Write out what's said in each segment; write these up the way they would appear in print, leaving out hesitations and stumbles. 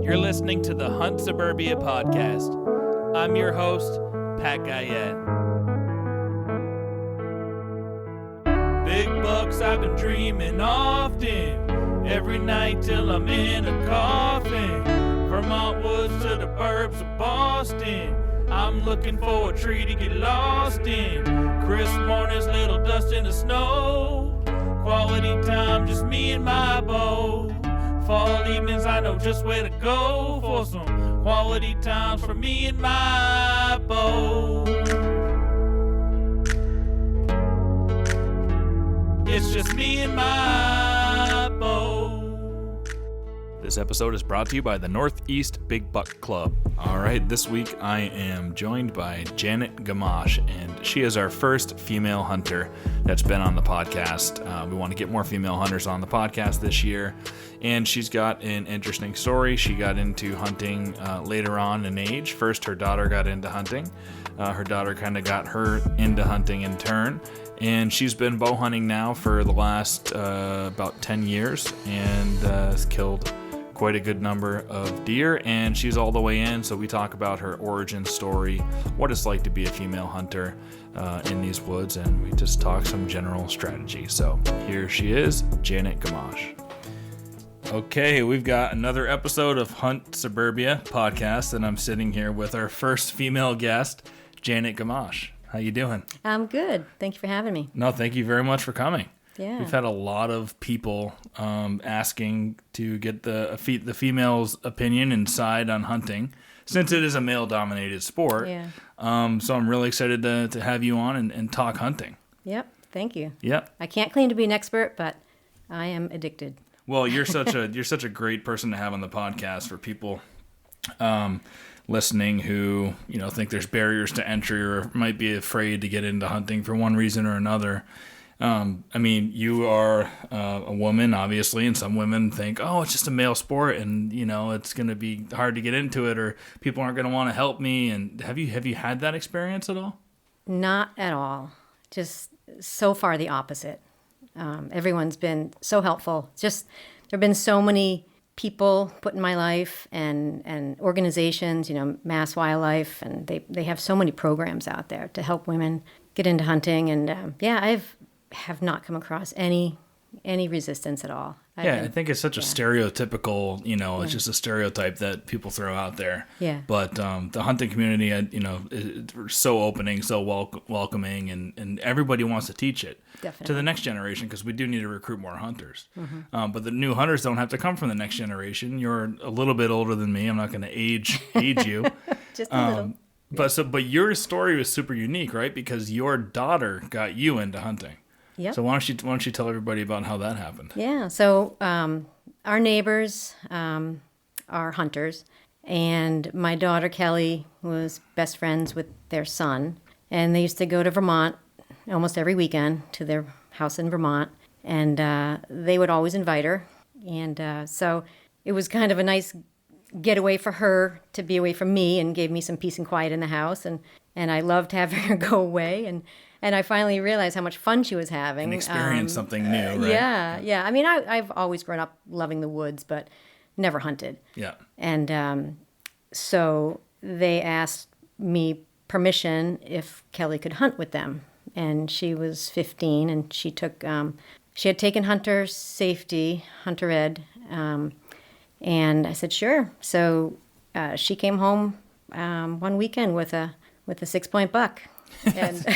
You're listening to the Hunt Suburbia podcast. I'm your host, Pat Guyette. Big bucks I've been dreaming often, every night till I'm in a coffin. Vermont woods to the burbs of Boston, I'm looking for a tree to get lost in. Crisp mornings, little dust in the snow. Quality time, just me and my bow. Fall evenings, I know just where to go for some quality times for me and my bow. It's just me and my bow. This episode is brought to you by the Northeast Big Buck Club. All right, this week I am joined by Janet Gamache, and she is our first female hunter that's been on the podcast. We want to get more female hunters on the podcast this year, and she's got an interesting story. She got into hunting later on in age. First, her daughter got into hunting. Her daughter kind of got her into hunting in turn. And she's been bow hunting now for the last about 10 years and has killed quite a good number of deer, and she's all the way in. So we talk about her origin story, what it's like to be a female hunter in these woods, and we just talk some general strategy. So here she is, Janet Gamache. Okay, we've got another episode of Hunt Suburbia podcast, and I'm sitting here with our first female guest, Janet Gamache. How you doing? I'm good. Thank you for having me. No, thank you very much for coming. Yeah. We've had a lot of people asking to get the female's opinion and side on hunting, since it is a male-dominated sport. Yeah. So I'm really excited to have you on and talk hunting. Yep. Thank you. Yep. I can't claim to be an expert, but I am addicted. Well, you're such a great person to have on the podcast for people listening who think there's barriers to entry or might be afraid to get into hunting for one reason or another. I mean, you are a woman, obviously, and some women think, oh, it's just a male sport, and it's going to be hard to get into it, or people aren't going to want to help me. And have you had that experience at all? Not at all. Just so far the opposite. Everyone's been so helpful. Just there have been so many people put in my life and organizations, Mass Wildlife, and they have so many programs out there to help women get into hunting. And I have not come across any resistance at all. I think it's such a stereotypical, it's just a stereotype that people throw out there. Yeah. But the hunting community, is so opening, so welcoming, and everybody wants to teach it. Definitely. To the next generation, because we do need to recruit more hunters. Mm-hmm. But the new hunters don't have to come from the next generation. You're a little bit older than me. I'm not going to age you. Just a little. But your story was super unique, right? Because your daughter got you into hunting. Yep. So why don't you tell everybody about how that happened? Yeah. So our neighbors are hunters, and my daughter Kelly was best friends with their son, and they used to go to Vermont almost every weekend to their house in Vermont, and they would always invite her, and so it was kind of a nice getaway for her to be away from me, and gave me some peace and quiet in the house, and I loved having her go away, and I finally realized how much fun she was having. And experience something new, right? Yeah. I mean, I've always grown up loving the woods, but never hunted. Yeah. And so they asked me permission if Kelly could hunt with them. And she was 15, and she had taken hunter safety, hunter ed, and I said, sure. So she came home one weekend with a 6-point buck. And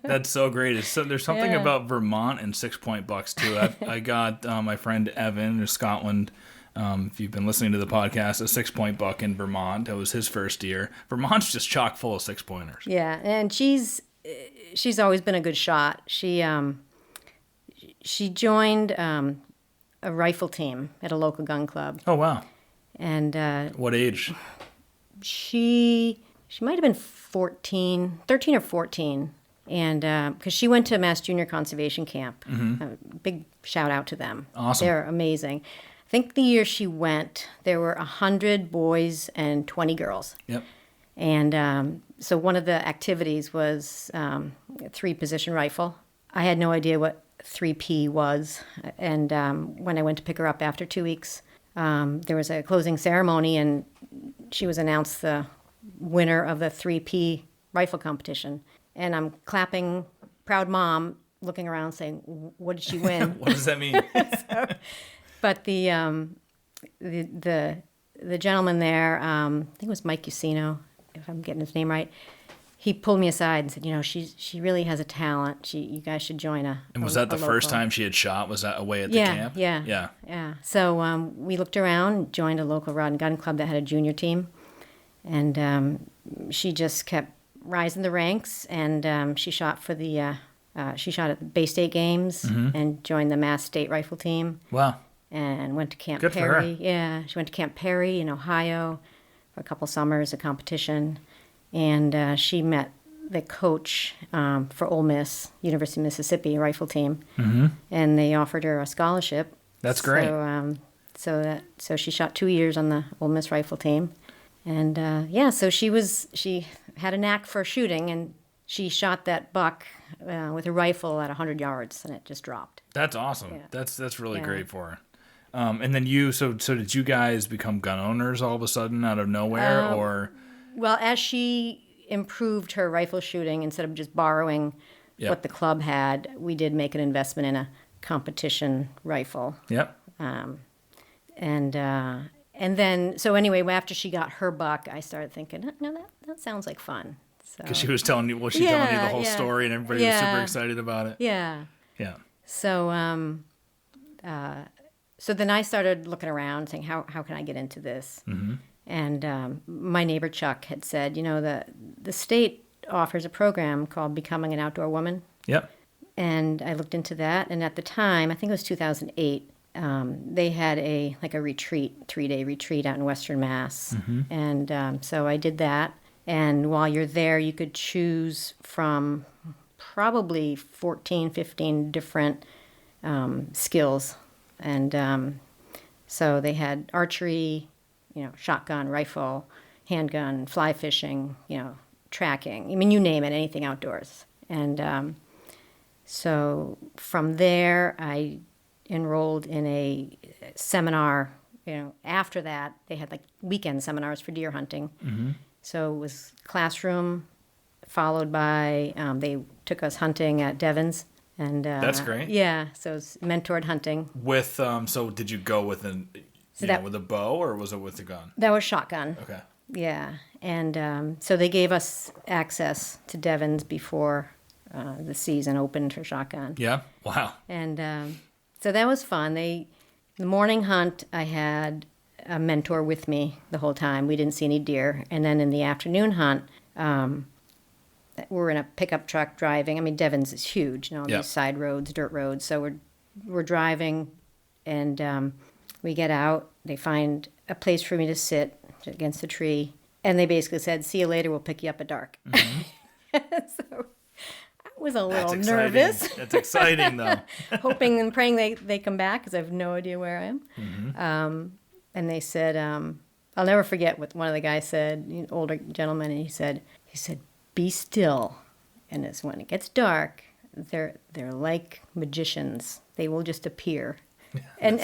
That's so great. There's something about Vermont and 6-point bucks too. I got my friend Evan in Scotland. If you've been listening to the podcast, a 6-point buck in Vermont. That was his first year. Vermont's just chock full of 6-pointers. Yeah, and she's always been a good shot. She joined a rifle team at a local gun club. Oh wow! And what age? She might have been 13 or 14. And because she went to Mass Junior Conservation Camp. Mm-hmm. Big shout out to them. Awesome. They're amazing. I think the year she went, there were 100 boys and 20 girls. Yep. And so one of the activities was a 3-position rifle. I had no idea what 3P was. And when I went to pick her up after 2 weeks, there was a closing ceremony, and she was announced the winner of the 3P rifle competition. And I'm clapping, proud mom, looking around saying, what did she win? What does that mean? But the gentleman there, I think it was Mike Usino, if I'm getting his name right, he pulled me aside and said, she really has a talent. You guys should join a And was that the first time she had shot? Was that away at the camp? Yeah. So we looked around, joined a local rod and gun club that had a junior team, and she just kept rising the ranks, and she shot for she shot at the Bay State Games and joined the Mass State Rifle Team. Wow. And went to Camp Good Perry. For her. Yeah, she went to Camp Perry in Ohio for a couple summers, a competition. And she met the coach for Ole Miss, University of Mississippi rifle team, and they offered her a scholarship. That's great. So she shot 2 years on the Ole Miss rifle team, and so she had a knack for shooting, and she shot that buck with a rifle at 100 yards, and it just dropped. That's awesome. Yeah. That's really great for her. And then so did you guys become gun owners all of a sudden out of nowhere, or? Well, as she improved her rifle shooting, instead of just borrowing what the club had, we did make an investment in a competition rifle. Yep. And then, so anyway, after she got her buck, I started thinking, no, that sounds like fun. Because she was telling you, telling you the whole story, and everybody was super excited about it. Yeah. Yeah. So, so then I started looking around, saying, how can I get into this? Mm-hmm. And my neighbor Chuck had said, the state offers a program called Becoming an Outdoor Woman. Yep. And I looked into that, and at the time, I think it was 2008, they had a retreat, 3-day retreat out in Western Mass. Mm-hmm. And so I did that. And while you're there, you could choose from probably 14, 15 different skills. And so they had archery, shotgun, rifle, handgun, fly fishing, tracking. I mean, you name it, anything outdoors. And so from there, I enrolled in a seminar. After that, they had weekend seminars for deer hunting. Mm-hmm. So it was classroom, followed by they took us hunting at Devon's. And that's great. Yeah, so it's mentored hunting. With so did you go with with a bow, or was it with a gun? That was shotgun. Okay. Yeah, and so they gave us access to Devon's before the season opened for shotgun. Yeah. Wow. And so that was fun. The morning hunt, I had a mentor with me the whole time. We didn't see any deer, and then in the afternoon hunt. We're in a pickup truck driving. I mean, Devon's is huge, these side roads, dirt roads. So we're driving, and we get out. They find a place for me to sit against a tree, and they basically said, "See you later. We'll pick you up at dark." Mm-hmm. So I was a little nervous. That's exciting, though. Hoping and praying they come back, because I have no idea where I am. Mm-hmm. And they said, I'll never forget what one of the guys said, an older gentleman, and he said. Be still, and it's when it gets dark, they're like magicians. They will just appear, and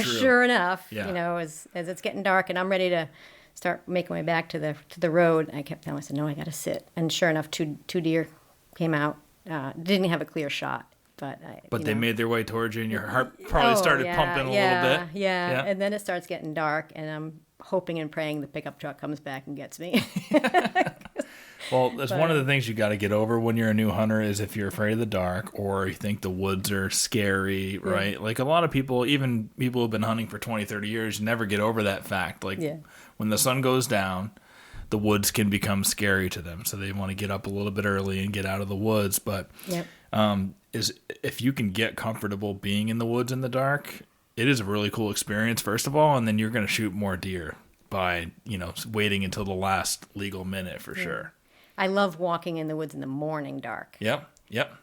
sure enough, as it's getting dark, and I'm ready to start making my way back to the road, I kept telling myself, no, I got to sit, and sure enough, two deer came out. Didn't have a clear shot, but they made their way towards you, and your heart probably started pumping a little bit. Yeah, and then it starts getting dark, and I'm hoping and praying the pickup truck comes back and gets me. Well, that's one of the things you got to get over when you're a new hunter is if you're afraid of the dark or you think the woods are scary, right? Like a lot of people, even people who've been hunting for 20, 30 years, never get over that fact. When the sun goes down, the woods can become scary to them. So they want to get up a little bit early and get out of the woods. But if you can get comfortable being in the woods in the dark, it is a really cool experience, first of all, and then you're going to shoot more deer by, waiting until the last legal minute for sure. I love walking in the woods in the morning dark. Yep.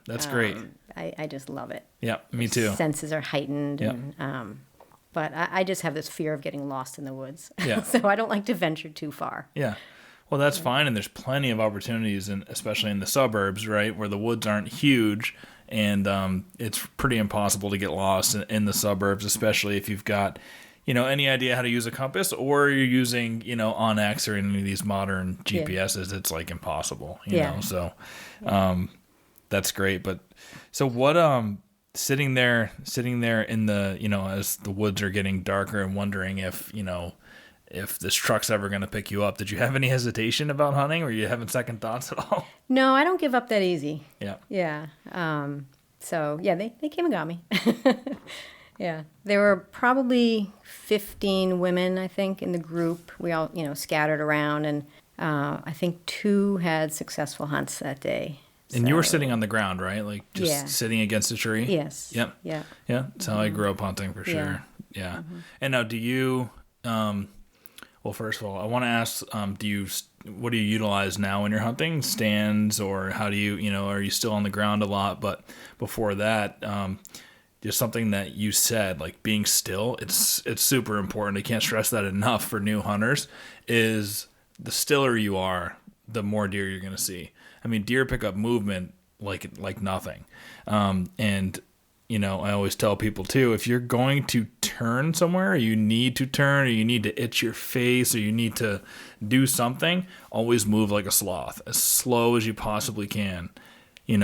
That's great. I just love it. Yep, me too. Senses are heightened. Yep. But I just have this fear of getting lost in the woods. Yeah. So I don't like to venture too far. Yeah. Well, that's fine, and there's plenty of opportunities, especially in the suburbs, right, where the woods aren't huge, and it's pretty impossible to get lost in the suburbs, especially if you've got, any idea how to use a compass, or you're using, Onyx or any of these modern GPSs, it's like impossible, know. So that's great. But so what sitting there in the, as the woods are getting darker and wondering if this truck's ever going to pick you up, did you have any hesitation about hunting, or you having second thoughts at all? No, I don't give up that easy. Yeah. Yeah. So yeah, they came and got me. Yeah. There were probably 15 women, I think, in the group. We all, scattered around, and I think 2 had successful hunts that day. And you were sitting on the ground, right? Like just sitting against a tree? Yes. Yep. Yeah. Yeah. That's how I grew up hunting for sure. Yeah. Mm-hmm. And now do you, well, first of all, I want to ask, what do you utilize now when you're hunting? Stands, or how do you, are you still on the ground a lot? But before that, just something that you said, like being still, it's super important. I can't stress that enough for new hunters, is the stiller you are, the more deer you're going to see. I mean, deer pick up movement like nothing. And, I always tell people too, if you're going to turn somewhere, you need to turn, or you need to itch your face, or you need to do something, always move like a sloth, as slow as you possibly can. Doing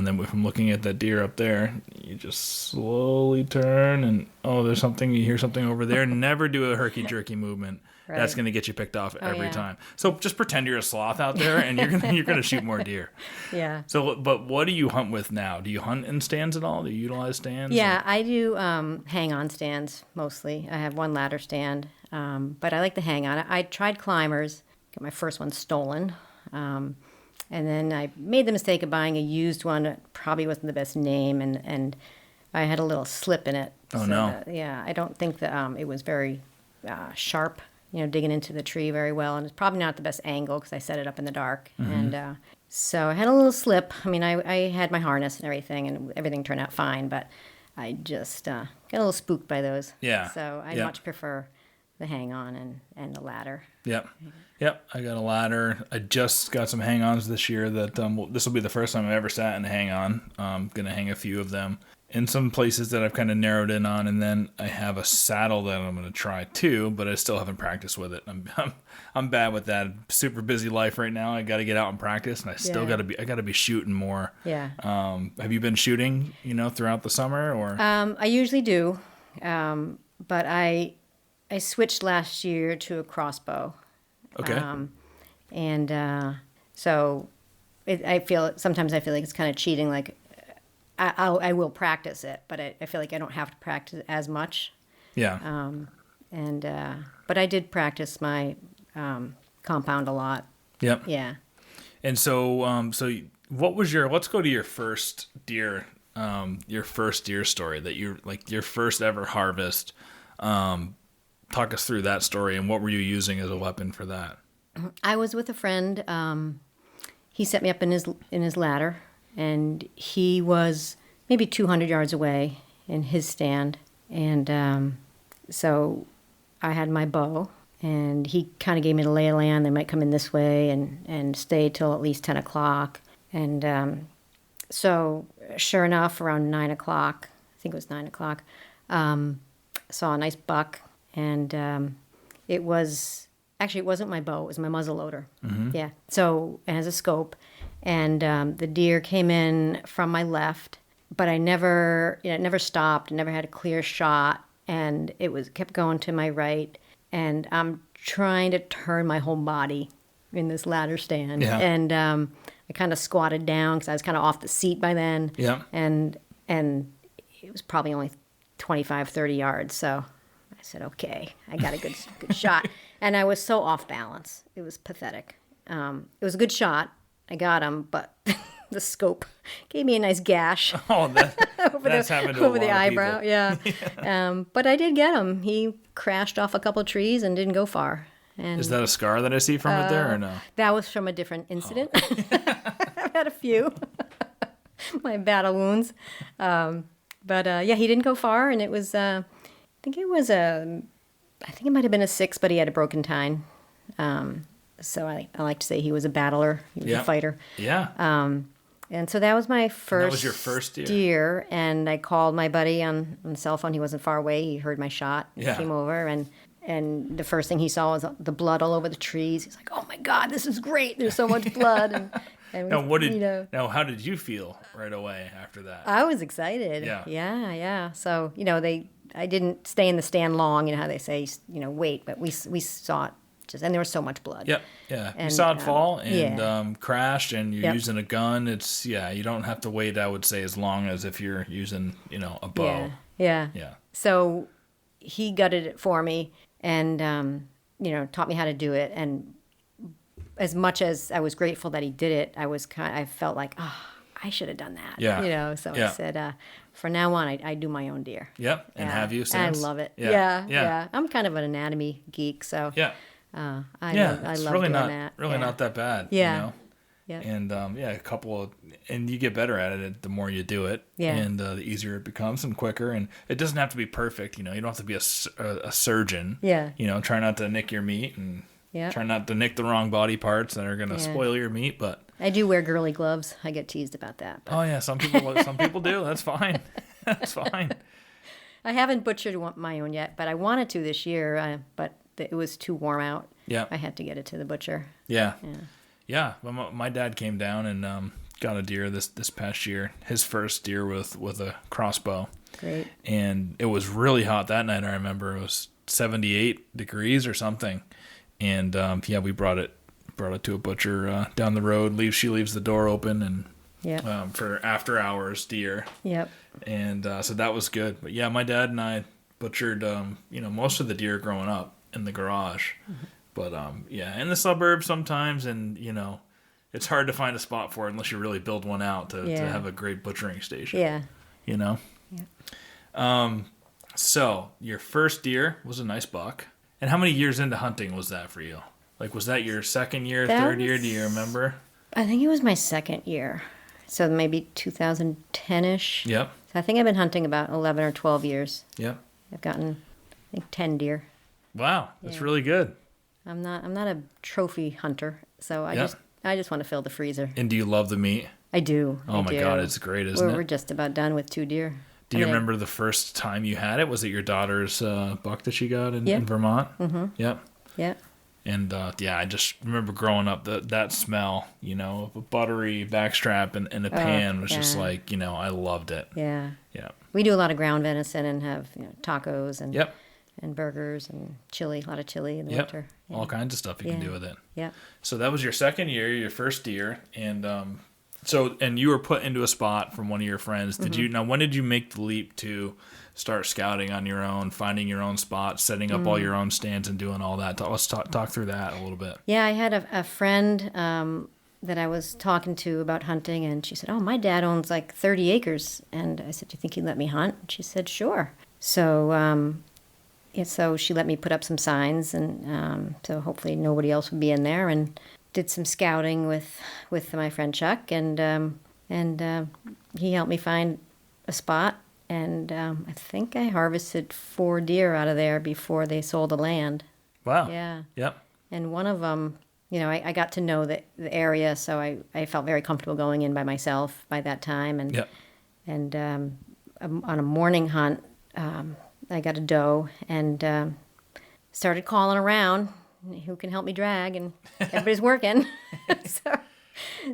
them. If I'm looking at that deer up there, you just slowly turn, and there's something, you hear something over there. Never do a herky-jerky movement. Right. That's going to get you picked off every time. So just pretend you're a sloth out there, and you're gonna shoot more deer. Yeah. So, but what do you hunt with now? Do you hunt in stands at all? Do you utilize stands? Yeah, I do hang-on stands mostly. I have one ladder stand, but I like to hang on. I tried climbers, got my first one stolen, and then I made the mistake of buying a used one that probably wasn't the best name, and I had a little slip in it. Oh, no. I don't think that it was very sharp. Digging into the tree very well. And it's probably not the best angle because I set it up in the dark. Mm-hmm. And so I had a little slip. I mean, I had my harness and everything turned out fine, but I just got a little spooked by those. Yeah. So I much prefer the hang-on and the ladder. Yep. Yep. I got a ladder. I just got some hang-ons this year that this will be the first time I've ever sat in a hang-on. I'm going to hang a few of them in some places that I've kind of narrowed in on, and then I have a saddle that I'm going to try too, but I still haven't practiced with it. I'm bad with that. Super busy life right now. I got to get out and practice, and I still got to be shooting more. Yeah. Have you been shooting, throughout the summer, or? I usually do, but I switched last year to a crossbow. Okay. So sometimes I feel like it's kind of cheating. Like I will practice it, but I feel like I don't have to practice as much. Yeah. But I did practice my compound a lot. Yep. Yeah. And so what was let's go to your first deer story, that your first ever harvest. Talk us through that story, and what were you using as a weapon for that? I was with a friend. He set me up in his ladder, and he was maybe 200 yards away in his stand. And so I had my bow, and he kind of gave me the lay of the land. They might come in this way and stay till at least 10 o'clock. And so sure enough, around 9 o'clock, I think it was 9 o'clock, saw a nice buck. And it wasn't my bow, it was my muzzle loader. Mm-hmm. Yeah. So it has a scope. And the deer came in from my left, but it never stopped, never had a clear shot. And it kept going to my right. And I'm trying to turn my whole body in this ladder stand. Yeah. And I kind of squatted down because I was kind of off the seat by then. Yeah. And it was probably only 25, 30 yards. So I said, okay, I got a good shot. And I was so off balance. It was pathetic. It was a good shot. I got him, but the scope gave me a nice gash. Oh, that's happened to a lot the of eyebrow. people. Yeah. But I did get him. He crashed off a couple of trees and didn't go far. And is that a scar that I see from it there, or no? That was from a different incident. Oh. I've had a few. My battle wounds. But he didn't go far, and it was, I think it might have been a 6, but he had a broken tine. So I like to say he was a battler, he was a fighter. Yeah. And so that was my first. That was your first deer. And I called my buddy on the cell phone. He wasn't far away. He heard my shot. He came over, and the first thing he saw was the blood all over the trees. He's like, "Oh my God, this is great! There's so much blood." And now, how did you feel right away after that? I was excited. Yeah. So I didn't stay in the stand long. You know how they say, wait, but we saw it. And there was so much blood. Yep. Yeah. You saw it fall and crashed, and you're using a gun. It's you don't have to wait. I would say as long as if you're using a bow. Yeah. So he gutted it for me, and taught me how to do it. And as much as I was grateful that he did it, I felt like, I should have done that. Yeah. So I said, for now on, I do my own deer. Yep. And have you since? I love it. Yeah. I'm kind of an anatomy geek, so yeah. I it's love really doing not that. really not that bad. Yeah. And and you get better at it the more you do it. Yeah. And the easier it becomes and quicker. And it doesn't have to be perfect. You don't have to be a surgeon. Yeah. Try not to nick your meat and try not to nick the wrong body parts that are going to spoil your meat. But I do wear girly gloves. I get teased about that. But. Oh yeah, some people do. That's fine. That's fine. I haven't butchered my own yet, but I wanted to this year. But it was too warm out. Yeah. I had to get it to the butcher. Yeah. Well, my dad came down and got a deer this past year. His first deer with a crossbow. Great. And it was really hot that night. I remember it was 78 degrees or something. And we brought it to a butcher down the road. She leaves the door open and for after hours deer. Yep. And so that was good. But yeah, my dad and I butchered most of the deer growing up in the garage. Mm-hmm. But in the suburbs sometimes, and it's hard to find a spot for it unless you really build one out to have a great butchering station. Yeah. Yeah. So your first deer was a nice buck. And how many years into hunting was that for you? Like, was that your second year, third year? Do you remember? I think it was my second year. So maybe 2010-ish. Yep. So I think I've been hunting about 11 or 12 years. Yep. I've gotten, I think, 10 deer. Wow, that's really good. I'm not a trophy hunter, so I just want to fill the freezer. And do you love the meat? I do. Oh my God, it's great, isn't it? We're just about done with 2 deer. Do you remember the first time you had it? Was it your daughter's buck that she got in Vermont? Mm-hmm. Yep. Yeah. And I just remember growing up that smell, of a buttery backstrap and a pan was just like, I loved it. Yeah. Yeah. We do a lot of ground venison and have tacos and and burgers and chili, a lot of chili in the winter. Yeah. All kinds of stuff you can do with it. Yeah. So that was your second year, your first deer, and and you were put into a spot from one of your friends. When did you make the leap to start scouting on your own, finding your own spots, setting up all your own stands and doing all that? Let's talk through that a little bit. Yeah, I had a friend that I was talking to about hunting, and she said, "Oh, my dad owns like 30 acres." And I said, "Do you think he'd let me hunt?" And she said, "Sure." So so she let me put up some signs, and so hopefully nobody else would be in there, and did some scouting with my friend Chuck, and he helped me find a spot, and I think I harvested 4 deer out of there before they sold the land. Wow. Yeah. Yep. And one of them, I got to know the area, so I felt very comfortable going in by myself by that time, and on a morning hunt, I got a doe and started calling around, who can help me drag, and everybody's working.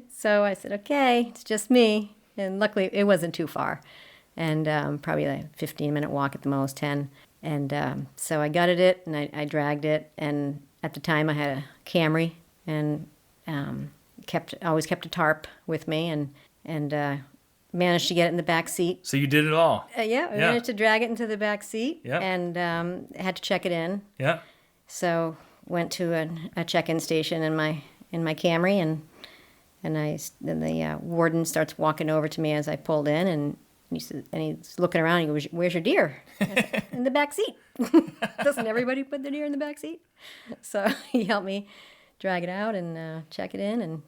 So I said, okay, it's just me. And luckily it wasn't too far, and probably like a 15-minute walk at the most, 10. And so I gutted it and I dragged it. And at the time I had a Camry and always kept a tarp with me, and managed to get it in the back seat. So you did it all. I managed to drag it into the back seat. Yeah. And had to check it in. Yeah. So went to a check-in station in my Camry, and the warden starts walking over to me as I pulled in, and he's looking around. He goes, "Where's your deer?" I said, "In the back seat." Doesn't everybody put their deer in the back seat? So he helped me drag it out and check it in, and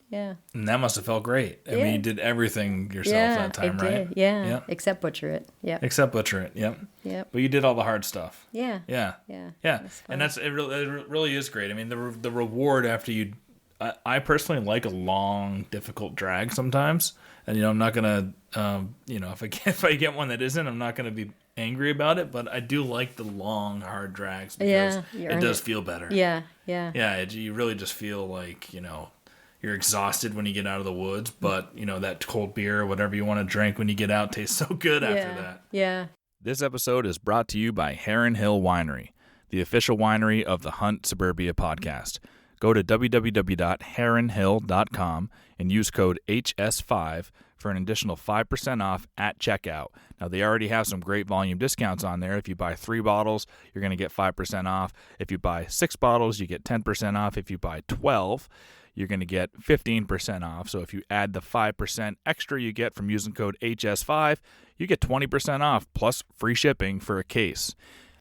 yeah. And that must have felt great. I mean, you did everything yourself that time, I right? did. Yeah. Except butcher it. Yeah. Except butcher it. Yep. Yep. But you did all the hard stuff. Yeah. Yeah. Yeah. Yeah. And it really is great. I mean, the reward after you I personally like a long, difficult drag sometimes. And, I'm not going to, if I get one that isn't, I'm not going to be angry about it. But I do like the long, hard drags because it does feel better. Yeah. Yeah, you really just feel like, you're exhausted when you get out of the woods. But, that cold beer or whatever you want to drink when you get out tastes so good after that. Yeah. This episode is brought to you by Heron Hill Winery, the official winery of the Hunt Suburbia podcast. Go to www.heronhill.com and use code HS5 for an additional 5% off at checkout. Now, they already have some great volume discounts on there. If you buy 3 bottles, you're going to get 5% off. If you buy 6 bottles, you get 10% off. If you buy 12, you're going to get 15% off. So if you add the 5% extra you get from using code HS5, you get 20% off plus free shipping for a case.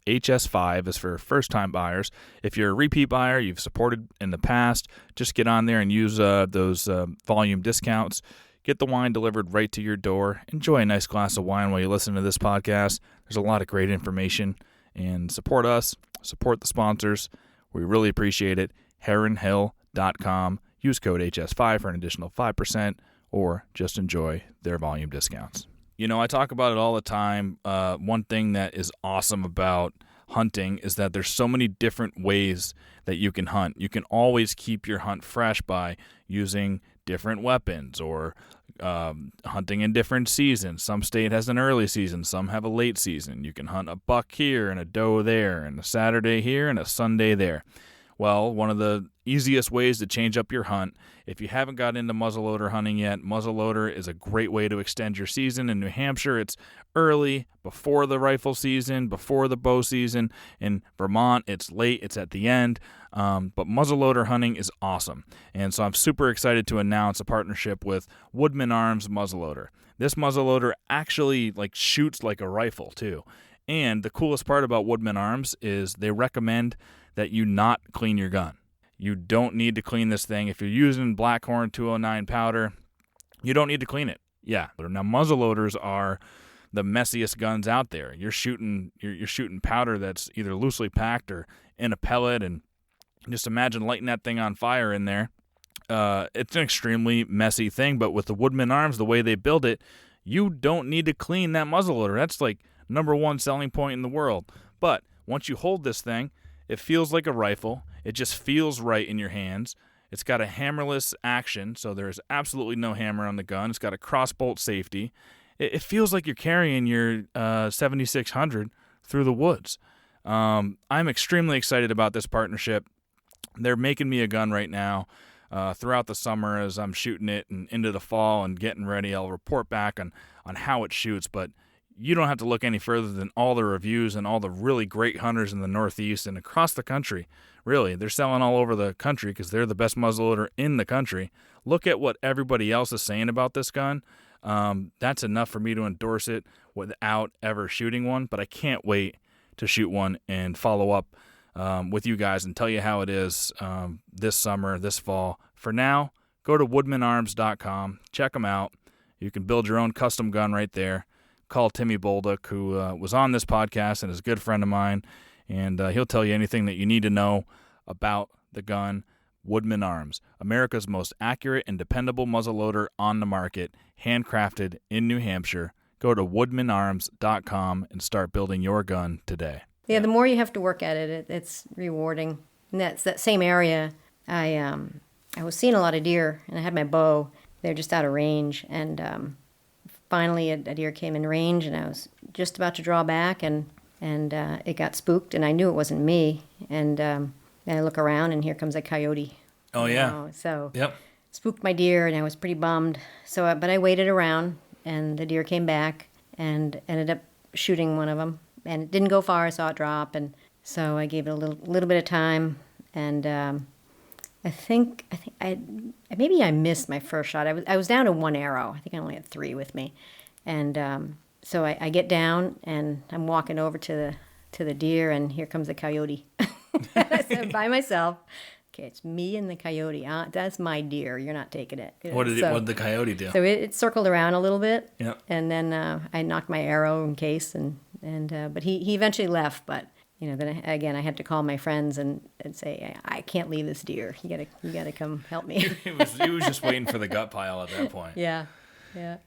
HS5 is for first-time buyers. If you're a repeat buyer, you've supported in the past, just get on there and use those volume discounts. Get the wine delivered right to your door. Enjoy a nice glass of wine while you listen to this podcast. There's a lot of great information. And support us. Support the sponsors. We really appreciate it. HeronHill.com. Use code HS5 for an additional 5% or just enjoy their volume discounts. I talk about it all the time. One thing that is awesome about hunting is that there's so many different ways that you can hunt. You can always keep your hunt fresh by using different weapons or hunting in different seasons. Some state has an early season, some have a late season. You can hunt a buck here and a doe there and a Saturday here and a Sunday there. Well, one of the easiest ways to change up your hunt, if you haven't got into muzzleloader hunting yet, muzzleloader is a great way to extend your season. In New Hampshire, it's early, before the rifle season, before the bow season. In Vermont, it's late, it's at the end. But muzzleloader hunting is awesome. And so I'm super excited to announce a partnership with Woodman Arms muzzleloader. This muzzleloader actually shoots like a rifle too. And the coolest part about Woodman Arms is they recommend that you not clean your gun. You don't need to clean this thing. If you're using Blackhorn 209 powder, you don't need to clean it. Yeah. But now muzzleloaders are the messiest guns out there. You're shooting powder that's either loosely packed or in a pellet, and just imagine lighting that thing on fire in there. It's an extremely messy thing, but with the Woodman Arms, the way they build it, you don't need to clean that muzzleloader. That's number one selling point in the world. But once you hold this thing, it feels like a rifle. It just feels right in your hands. It's got a hammerless action, so there's absolutely no hammer on the gun. It's got a crossbolt safety. It feels like you're carrying your 7600 through the woods. I'm extremely excited about this partnership. They're making me a gun right now. Throughout the summer as I'm shooting it and into the fall and getting ready, I'll report back on how it shoots, but you don't have to look any further than all the reviews and all the really great hunters in the Northeast and across the country. Really, they're selling all over the country because they're the best muzzleloader in the country. Look at what everybody else is saying about this gun. That's enough for me to endorse it without ever shooting one, but I can't wait to shoot one and follow up with you guys and tell you how it is this summer, this fall. For now, go to woodmanarms.com. Check them out. You can build your own custom gun right there. Call Timmy Bolduc, who was on this podcast and is a good friend of mine, and he'll tell you anything that you need to know about the gun. Woodman Arms, America's most accurate and dependable muzzleloader on the market, handcrafted in New Hampshire. Go to woodmanarms.com and start building your gun today. Yeah, the more you have to work at it, it's rewarding. And that's that same area. I was seeing a lot of deer, and I had my bow. They're just out of range, and finally a deer came in range, and I was just about to draw back, and it got spooked, and I knew it wasn't me. And I look around, and here comes a coyote. Oh, yeah. So yep. Spooked my deer, and I was pretty bummed. But I waited around, and the deer came back and ended up shooting one of them. And it didn't go far. I saw it drop, and so I gave it a little bit of time. And I think maybe I missed my first shot. I was down to one arrow. I think I only had 3 with me, and so I get down and I'm walking over to the deer, and here comes the coyote. I said by myself, okay, it's me and the coyote. That's my deer. You're not taking it. What did the coyote do? So it circled around a little bit, yep. And then I knocked my arrow in case, and but he eventually left. But then again, I had to call my friends and say, I can't leave this deer. You gotta come help me. He was just waiting for the gut pile at that point. Yeah.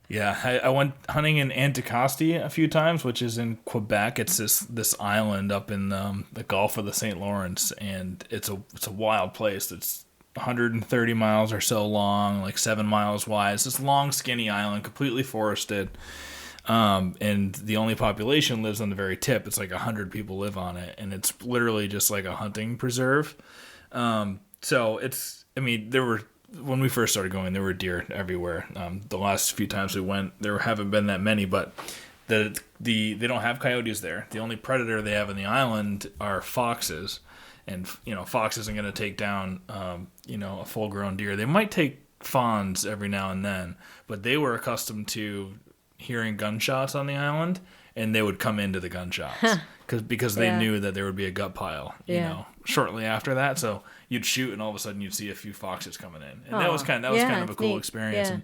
Yeah, I went hunting in Anticosti a few times, which is in Quebec. It's this island up in the Gulf of the St. Lawrence, and it's a wild place. It's 130 miles or so long, like 7 miles wide. It's this long, skinny island, completely forested. And the only population lives on the very tip. It's like 100 people live on it, and it's literally just like a hunting preserve. So when we first started going, there were deer everywhere. The last few times we went, there haven't been that many, but they don't have coyotes there. The only predator they have in the island are foxes, and fox isn't going to take down a full-grown deer. They might take fawns every now and then, but they were accustomed to hearing gunshots on the island, and they would come into the gunshots because they knew that there would be a gut pile, shortly after that. So you'd shoot, and all of a sudden you'd see a few foxes coming in, and that was kind of a cool experience. Yeah.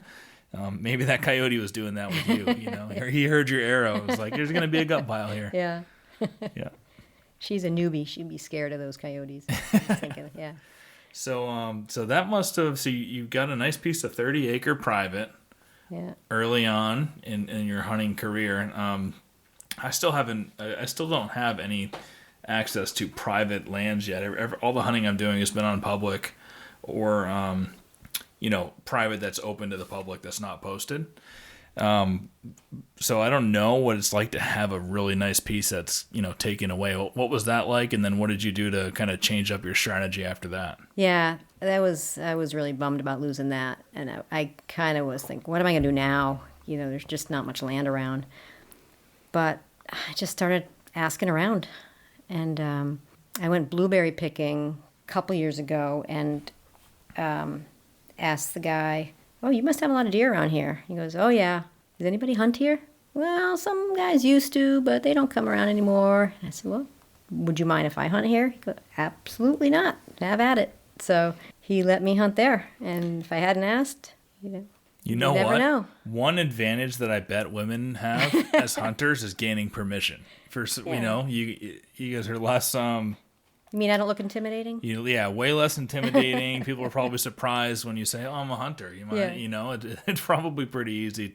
And maybe that coyote was doing that with you. He heard your arrow. It was like, there's going to be a gut pile here. Yeah. Yeah. She's a newbie. She'd be scared of those coyotes. I was thinking, yeah. So that must have. So you got a nice piece of 30-acre private. Yeah. Early on in your hunting career. I still don't have any access to private lands yet. All the hunting I'm doing has been on public or private that's open to the public that's not posted. So I don't know what it's like to have a really nice piece that's taken away. What was that like, and then what did you do to kind of change up your strategy after that? Yeah, I was really bummed about losing that, and I kind of was thinking, what am I going to do now? There's just not much land around. But I just started asking around, and I went blueberry picking a couple years ago and asked the guy, "Oh, you must have a lot of deer around here." He goes, "Oh yeah. Does anybody hunt here?" "Well, some guys used to, but they don't come around anymore." And I said, "Well, would you mind if I hunt here?" He goes, "Absolutely not. Have at it." So he let me hunt there, and if I hadn't asked, you know never what? know. One advantage that I bet women have as hunters is gaining permission. You guys are less. You mean I don't look intimidating? Way less intimidating. People are probably surprised when you say, "Oh, I'm a hunter." You might, it's probably pretty easy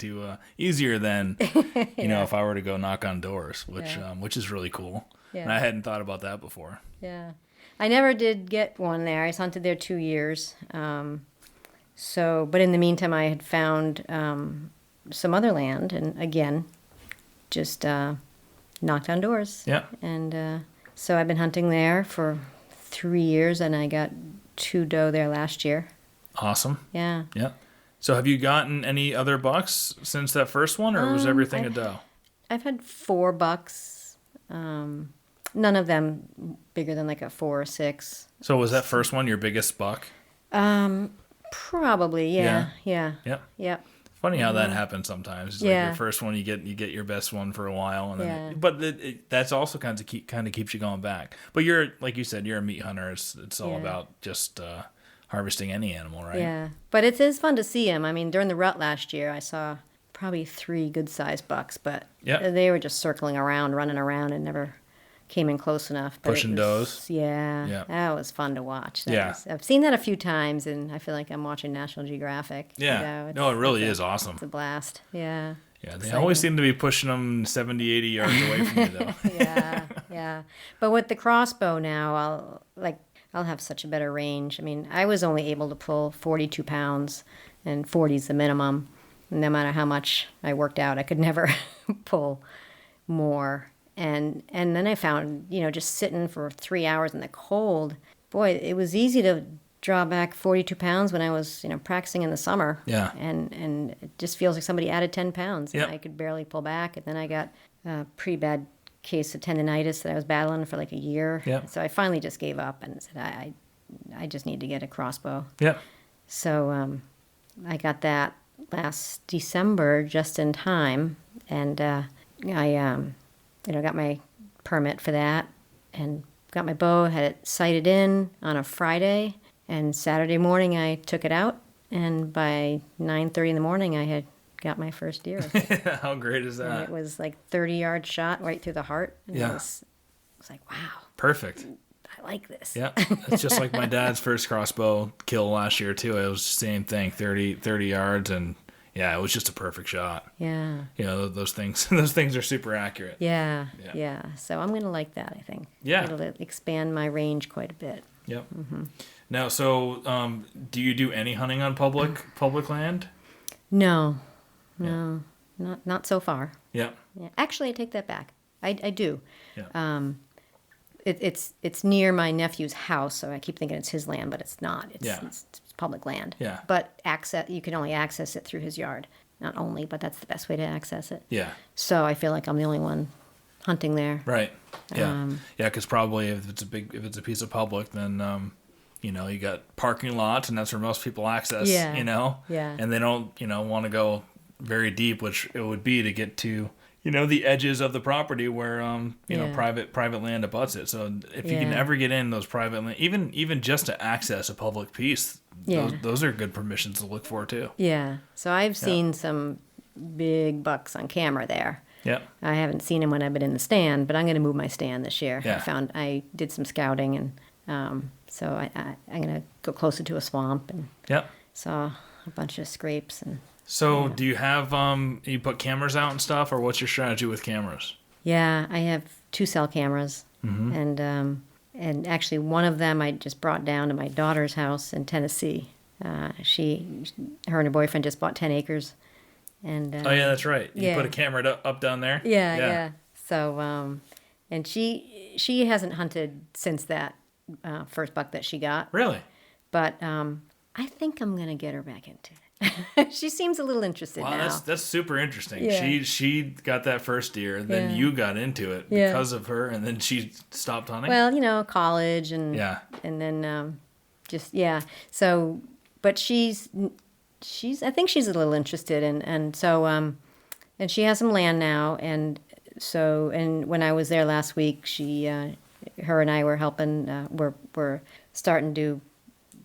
easier than if I were to go knock on doors, which is really cool. Yeah. And I hadn't thought about that before. Yeah, I never did get one there. I hunted there 2 years. But in the meantime, I had found some other land, and again, just knocked on doors. Yeah. And so I've been hunting there for 3 years, and I got 2 doe there last year. Awesome. Yeah. Yeah. So have you gotten any other bucks since that first one, or was everything a doe? I've had 4 bucks. None of them bigger than like a 4 or 6. So was that first one your biggest buck? Probably, yeah. Yep. Funny how that happens sometimes. It's like your first one, you get your best one for a while, and then that's also kind of keeps you going back. But you're, like you said, you're a meat hunter. It's all about just harvesting any animal, right? Yeah, but it is fun to see them. I mean, during the rut last year, I saw probably 3 good-sized bucks, but they were just circling around, running around, and never came in close enough. But pushing does. Yeah, that was fun to watch. I've seen that a few times, and I feel like I'm watching National Geographic. Yeah, it really is awesome. It's a blast. Yeah. Yeah, they always seem to be pushing them 70, 80 yards away from you, though. Yeah. But with the crossbow now, I'll have such a better range. I mean, I was only able to pull 42 pounds, and 40 is the minimum. No matter how much I worked out, I could never pull more. And then I found, just sitting for 3 hours in the cold, boy, it was easy to draw back 42 pounds when I was, practicing in the summer. Yeah. And it just feels like somebody added 10 pounds. Yep. And I could barely pull back. And then I got a pretty bad case of tendonitis that I was battling for like a year. Yep. So I finally just gave up and said, I just need to get a crossbow. Yep. So I got that last December just in time. And I got my permit for that and got my bow, had it sighted in on a Friday, and Saturday morning I took it out, and by 9:30 in the morning I had got my first deer. How great is that? And it was like 30-yard shot right through the heart. And was like, wow, Perfect. I like this. Yeah, it's just like my dad's first crossbow kill last year too. It was the same thing, 30 yards, and yeah, it was just a perfect shot. Yeah. You know, those things are super accurate. Yeah. So I'm gonna like that, I think. Yeah. It'll expand my range quite a bit. Yep. Now, so do you do any hunting on public land? No, not so far. Yeah. Yeah. Actually, I take that back. I do. Yeah. It's near my nephew's house, so I keep thinking it's his land, but it's not. It's public land. Yeah. But you can only access it through his yard. Not only, but that's the best way to access it. Yeah. So I feel like I'm the only one hunting there. Right. Yeah. Because probably if it's a piece of public, then you know, you got parking lots, and that's where most people access. Yeah. You know. Yeah. And they don't, want to go very deep, which it would be to get to, the edges of the property where private land abuts it. So if you can ever get in those private land, even just to access a public piece, those are good permissions to look for too. Yeah. So I've seen some big bucks on camera there. Yeah. I haven't seen them when I've been in the stand, but I'm going to move my stand this year. Yeah. I did some scouting, and so I'm going to go closer to a swamp and saw a bunch of scrapes. And so do you have you put cameras out and stuff, or what's your strategy with cameras? Yeah, I have 2 cell cameras, and actually one of them I just brought down to my daughter's house in Tennessee. Her and her boyfriend just bought 10 acres. And oh yeah, that's right. You put a camera up down there. Yeah. So and she hasn't hunted since that first buck that she got. Really? But I think I'm gonna get her back into it. She seems a little interested now. Wow, that's super interesting. Yeah. She got that first deer, then you got into it because of her, and then she stopped hunting. Well, college and and then So, but she's I think she's a little interested, and so and she has some land now, and when I was there last week, her and I were helping. We're starting to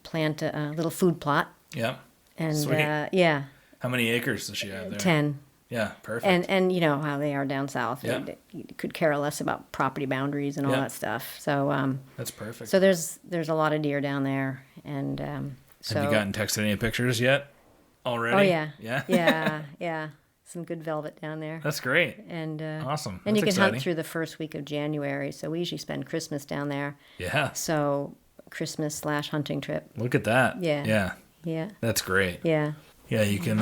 plant a little food plot. Yeah. And sweet. How many acres does she have there? 10. Yeah, perfect. And you know how they are down south. Yeah. They could care less about property boundaries and all that stuff. So that's perfect. So there's a lot of deer down there, and so. Have you gotten texted any pictures yet? Already? Oh yeah. Yeah. Yeah. Some good velvet down there. That's great. And awesome. And That's you can exciting. hunt through the first week of January. So we usually spend Christmas down there. Yeah. So Christmas/hunting trip. Look at that. Yeah. Yeah. That's great. Yeah. Yeah, you can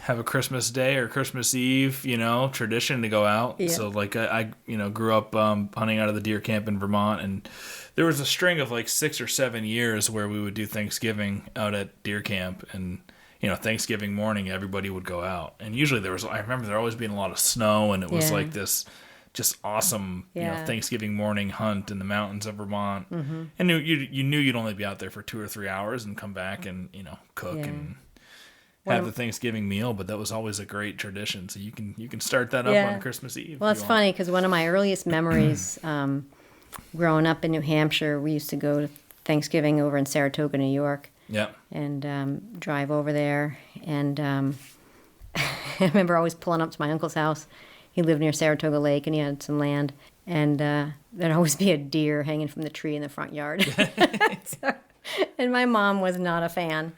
have a Christmas Day or Christmas Eve, tradition to go out. Yeah. So like I grew up hunting out of the deer camp in Vermont, and there was a string of like 6 or 7 years where we would do Thanksgiving out at deer camp, and Thanksgiving morning everybody would go out, and usually I remember there always being a lot of snow, and it was like this just awesome Thanksgiving morning hunt in the mountains of Vermont. Mm-hmm. And you knew you'd only be out there for 2 or 3 hours and come back and cook and have the Thanksgiving meal, but that was always a great tradition. So you can start that up on Christmas Eve. Well, it's funny because one of my earliest memories growing up in New Hampshire, we used to go to Thanksgiving over in Saratoga, New York. Yeah. And drive over there. And I remember always pulling up to my uncle's house. He lived near Saratoga Lake, and he had some land. And there'd always be a deer hanging from the tree in the front yard. And my mom was not a fan.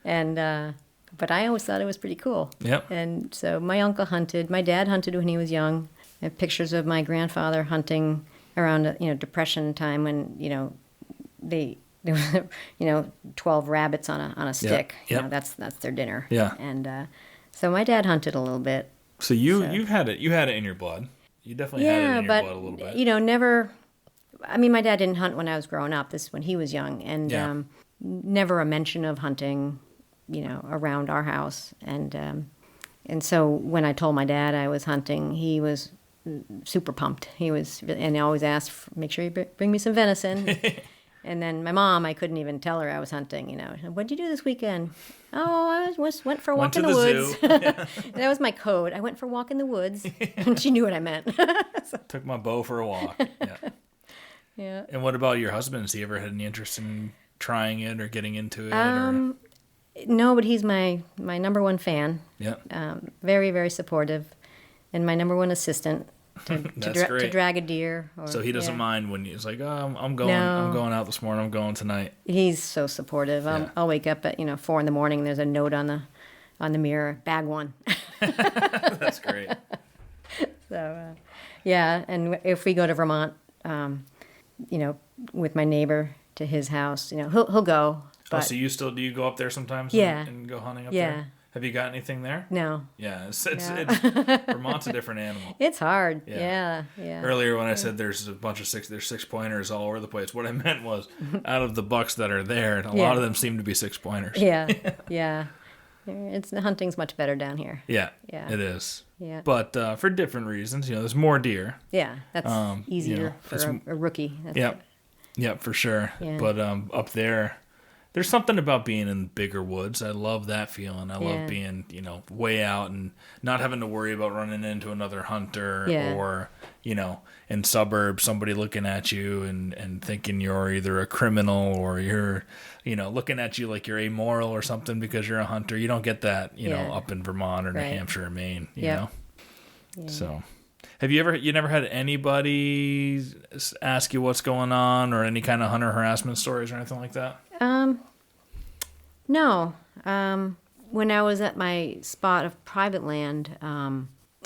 And but I always thought it was pretty cool. Yep. And so my uncle hunted. My dad hunted when he was young. I have pictures of my grandfather hunting around Depression time when there were 12 rabbits on a stick. Yep. That's their dinner. Yeah. And so my dad hunted a little bit. So you had it in your blood. You definitely had it in your blood a little bit. Never. I mean, my dad didn't hunt when I was growing up. This is when he was young, and never a mention of hunting, around our house. And so when I told my dad I was hunting, he was super pumped. He always asked, make sure you bring me some venison. And then my mom, I couldn't even tell her I was hunting. What'd you do this weekend? Oh, I went for a walk in the woods. That was my code. I went for a walk in the woods, and she knew what I meant. Took my bow for a walk. Yeah. Yeah. And what about your husband? Has he ever had any interest in trying it or getting into it? No, but he's my number one fan. Yeah. Very, very supportive, and my number one assistant. to drag a deer. Or, so he doesn't mind when he's like, oh, I'm going out this morning. I'm going tonight. He's so supportive. I'll wake up at 4 a.m. and there's a note on the mirror, bag one. That's great. So and if we go to Vermont, with my neighbor to his house, he'll go. But, so do you go up there sometimes? Yeah. And go hunting up there? Have you got anything there? No. Yeah, it's Vermont's a different animal. It's hard. Yeah. Earlier when I said there's a bunch of there's 6-pointers all over the place, what I meant was out of the bucks that are there, a lot of them seem to be 6-pointers. Yeah. The hunting's much better down here. Yeah, it is. Yeah. But for different reasons, there's more deer. Yeah, that's easier for a rookie. Yeah, for sure. Yeah. But up there, there's something about being in bigger woods. I love that feeling. I love being, way out and not having to worry about running into another hunter or, in suburbs, somebody looking at you and thinking you're either a criminal or you're, looking at you like you're amoral or something because you're a hunter. You don't get that, up in Vermont or New Hampshire or Maine, you know? Yeah. So have you never had anybody ask you what's going on or any kind of hunter harassment stories or anything like that? No. When I was at my spot of private land,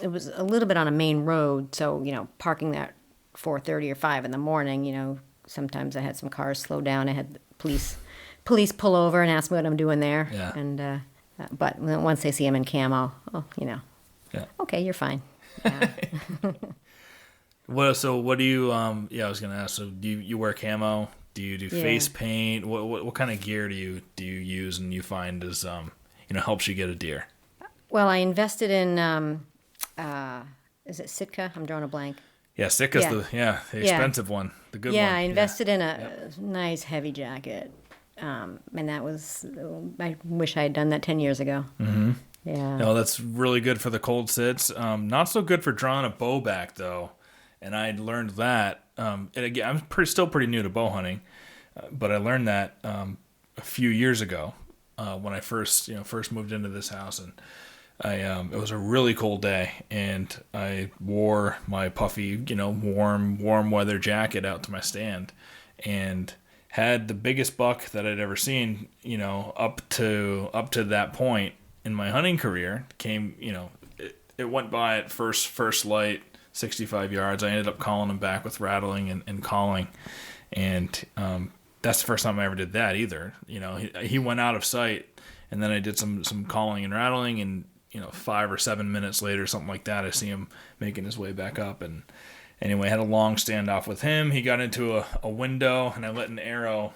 it was a little bit on a main road. So, parking there at 4:30 or 5 in the morning, sometimes I had some cars slow down. I had the police pull over and ask me what I'm doing there. Yeah. And, but once they see him in camo, okay, you're fine. Yeah. What do you, I was going to ask, so do you wear camo? Do you do face paint? What kind of gear do you use and you find is helps you get a deer? Well, I invested in is it Sitka? I'm drawing a blank. Yeah, Sitka's the expensive one, the good one. Yeah, I invested in a nice heavy jacket, and that was I wish I had done that 10 years ago. Mm-hmm. Yeah. No, that's really good for the cold sits. Not so good for drawing a bow back though. And I learned that, and again, I'm still pretty new to bow hunting, but I learned that a few years ago when I first moved into this house, and it was a really cold day, and I wore my puffy, warm weather jacket out to my stand, and had the biggest buck that I'd ever seen, up to that point in my hunting career. Came, it went by at first light. 65 yards. I ended up calling him back with rattling and calling. And that's the first time I ever did that either. He went out of sight, and then I did some calling and rattling, and 5 or 7 minutes later, something like that, I see him making his way back up. And anyway, I had a long standoff with him. He got into a window, and I let an arrow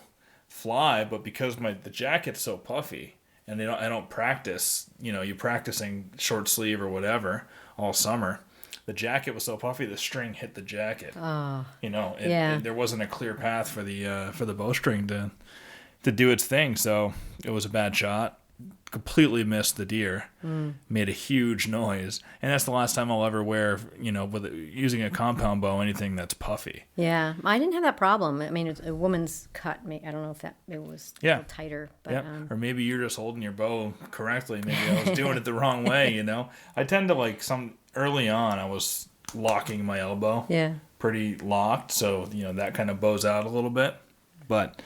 fly, but because the jacket's so puffy, and I don't practice, you're practicing short sleeve or whatever all summer. The jacket was so puffy, the string hit the jacket. Oh. There wasn't a clear path for the bowstring to do its thing, so it was a bad shot. Completely missed the deer. Made a huge noise, and that's the last time I'll ever wear, with using a compound bow, anything that's puffy. Yeah, I didn't have that problem. I mean, it's a woman's cut. I don't know if it was a little tighter, but or maybe you're just holding your bow correctly. Maybe I was doing it the wrong way. I tend to early on, I was locking my elbow. Yeah. Pretty locked, so that kind of bows out a little bit. But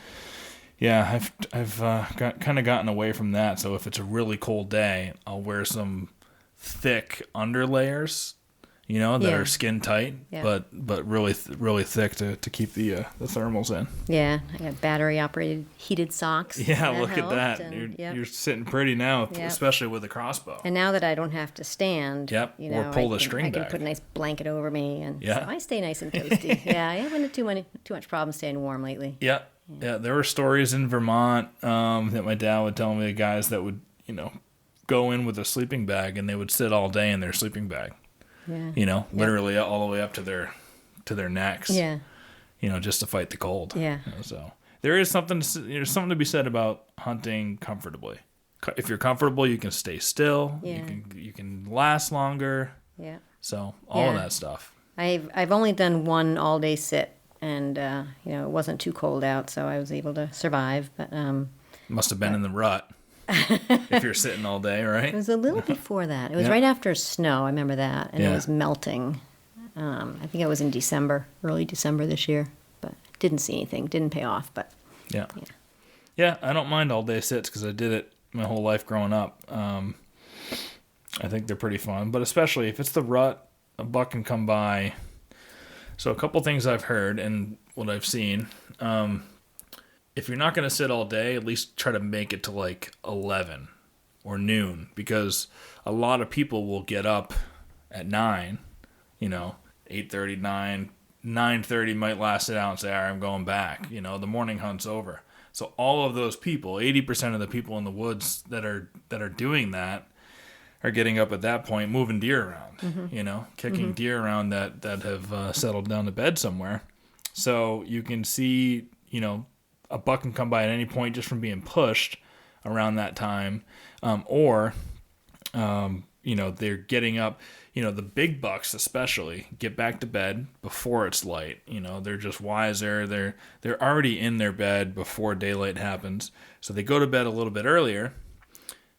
yeah, I've gotten away from that. So if it's a really cold day, I'll wear some thick underlayers, that are skin tight, but really really thick to keep the thermals in. Yeah, I got battery operated heated socks. Yeah, look at that. And, you're sitting pretty now, especially with a crossbow. And now that I don't have to stand, or pull the string back. I can put a nice blanket over me, and so I stay nice and toasty. I haven't had too much problem staying warm lately. Yeah, there were stories in Vermont that my dad would tell me of guys that would go in with a sleeping bag and they would sit all day in their sleeping bag. Yeah. Literally all the way up to their necks. Yeah. Just to fight the cold. Yeah. So there is something to be said about hunting comfortably. If you're comfortable, you can stay still. Yeah. You can last longer. Yeah. So all of that stuff. I've only done one all day sit, and it wasn't too cold out, so I was able to survive. But must have been in the rut. If you're sitting all day, right? It was a little before that. It was right after snow. I remember that, and it was melting. I think it was in December, early December this year, but didn't see anything. Didn't pay off, but Yeah. Yeah, I don't mind all-day sits because I did it my whole life growing up. I think they're pretty fun, but especially if it's the rut, a buck can come by. So a couple things I've heard and what I've seen, if you're not going to sit all day, at least try to make it to like 11 or noon, because a lot of people will get up at 9, 8:30, 9, 9:30 might last it out and say, all right, I'm going back. The morning hunt's over. So all of those people, 80% of the people in the woods that are doing that are getting up at that point, moving deer around, kicking deer around that have settled down to bed somewhere. So you can see, a buck can come by at any point just from being pushed around that time. Or they're getting up, the big bucks especially get back to bed before it's light. They're just wiser. They're already in their bed before daylight happens. So they go to bed a little bit earlier.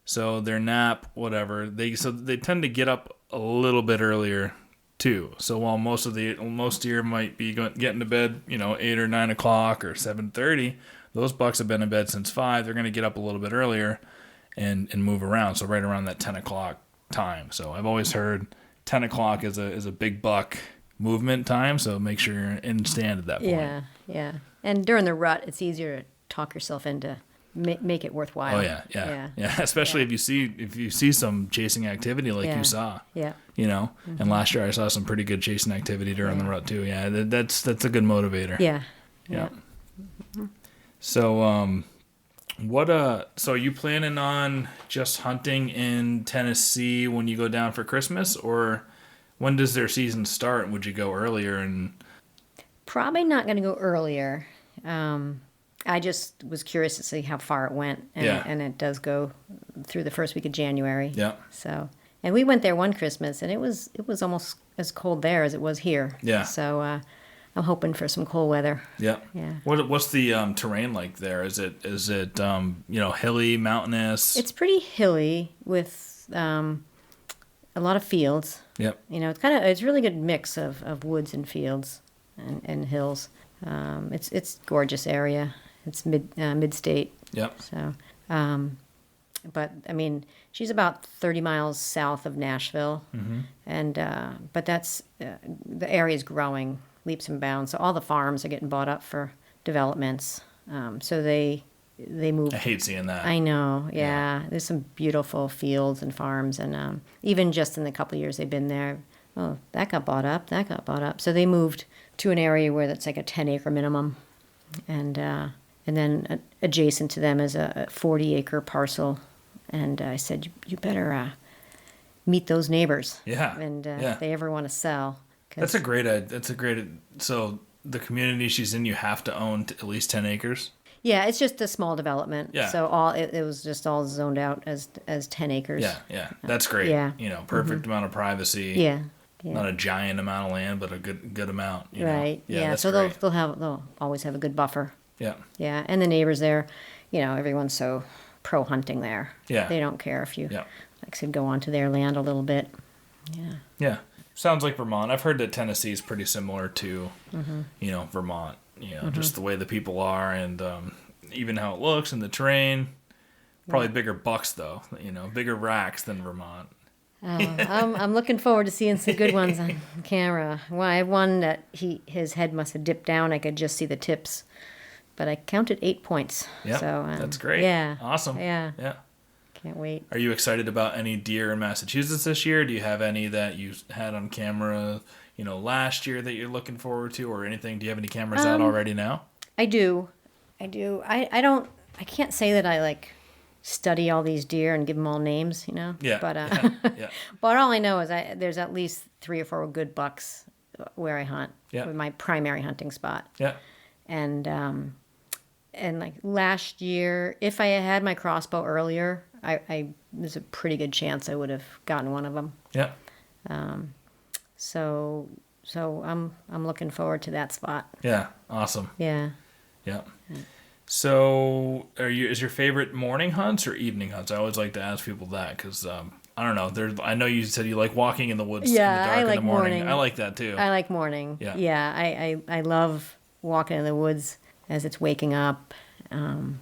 So their nap, whatever, they tend to get up a little bit earlier too. So while most deer might be getting to bed, 8 or 9 o'clock or 7:30, those bucks have been in bed since 5. They're going to get up a little bit earlier and move around. So right around that 10 o'clock time. So I've always heard 10 o'clock is a big buck movement time. So make sure you're in stand at that point. Yeah. And during the rut, it's easier to talk yourself into make it worthwhile. Oh yeah. Especially if you see some chasing activity like you saw. Yeah. And last year I saw some pretty good chasing activity during the rut too. Yeah, that's a good motivator. Yeah. So so are you planning on just hunting in Tennessee when you go down for Christmas, or when does their season start? Would you go earlier? And probably not going to go earlier. I just was curious to see how far it went, and it does go through the first week of January. Yeah. So, and we went there one Christmas, and it was almost as cold there as it was here. Yeah. So I'm hoping for some cold weather. Yeah. Yeah. What's the terrain like there? Is it hilly, mountainous? It's pretty hilly with a lot of fields. Yep. It's a really good mix of woods and fields and hills. It's a gorgeous area. It's mid-state. Yep. So, but I mean, she's about 30 miles south of Nashville, and but that's the area is growing leaps and bounds. So all the farms are getting bought up for developments. So they move. I hate seeing that. I know. Yeah. There's some beautiful fields and farms, and even just in the couple of years they've been there, that got bought up. That got bought up. So they moved to an area where that's like a 10-acre minimum, and then adjacent to them is a 40-acre parcel. And I said, you better meet those neighbors. Yeah. And if they ever want to sell. That's a great. So the community she's in, you have to own at least 10 acres. Yeah, it's just a small development. Yeah. So it was just all zoned out as 10 acres. Yeah. That's great. Yeah. Perfect amount of privacy. Yeah. Not a giant amount of land, but a good amount. Right. Yeah. That's So great. they'll always have a good buffer. Yeah. Yeah, and the neighbors there, everyone's so pro hunting there. Yeah. They don't care if you, Yeah. like I said, go onto their land a little bit. Yeah. Yeah. Sounds like Vermont. I've heard that Tennessee is pretty similar to, Vermont. Just the way the people are, and even how it looks and the terrain. Probably bigger bucks though. Bigger racks than Vermont. I'm looking forward to seeing some good ones on camera. Well, I have one that his head must have dipped down. I could just see the tips, but I counted 8 points. Yeah, so, that's great. Yeah, awesome. Yeah, yeah. Can't wait. Are you excited about any deer in Massachusetts this year? Do you have any that you had on camera, last year that you're looking forward to, or anything? Do you have any cameras out already now? I do. I can't say that I study all these deer and give them all names, Yeah. But yeah. but all I know is there's at least 3 or 4 good bucks where I hunt. Yeah. With my primary hunting spot. Yeah. And last year, if I had my crossbow earlier, there's a pretty good chance I would have gotten one of them. Yeah. So I'm looking forward to that spot. Yeah. Awesome. Yeah. Yeah. So, is your favorite morning hunts or evening hunts? I always like to ask people that because I don't know. I know you said you like walking in the woods Yeah, in the dark I like in the morning. morning. I like that too. I like morning. Yeah. I love walking in the woods as it's waking up, and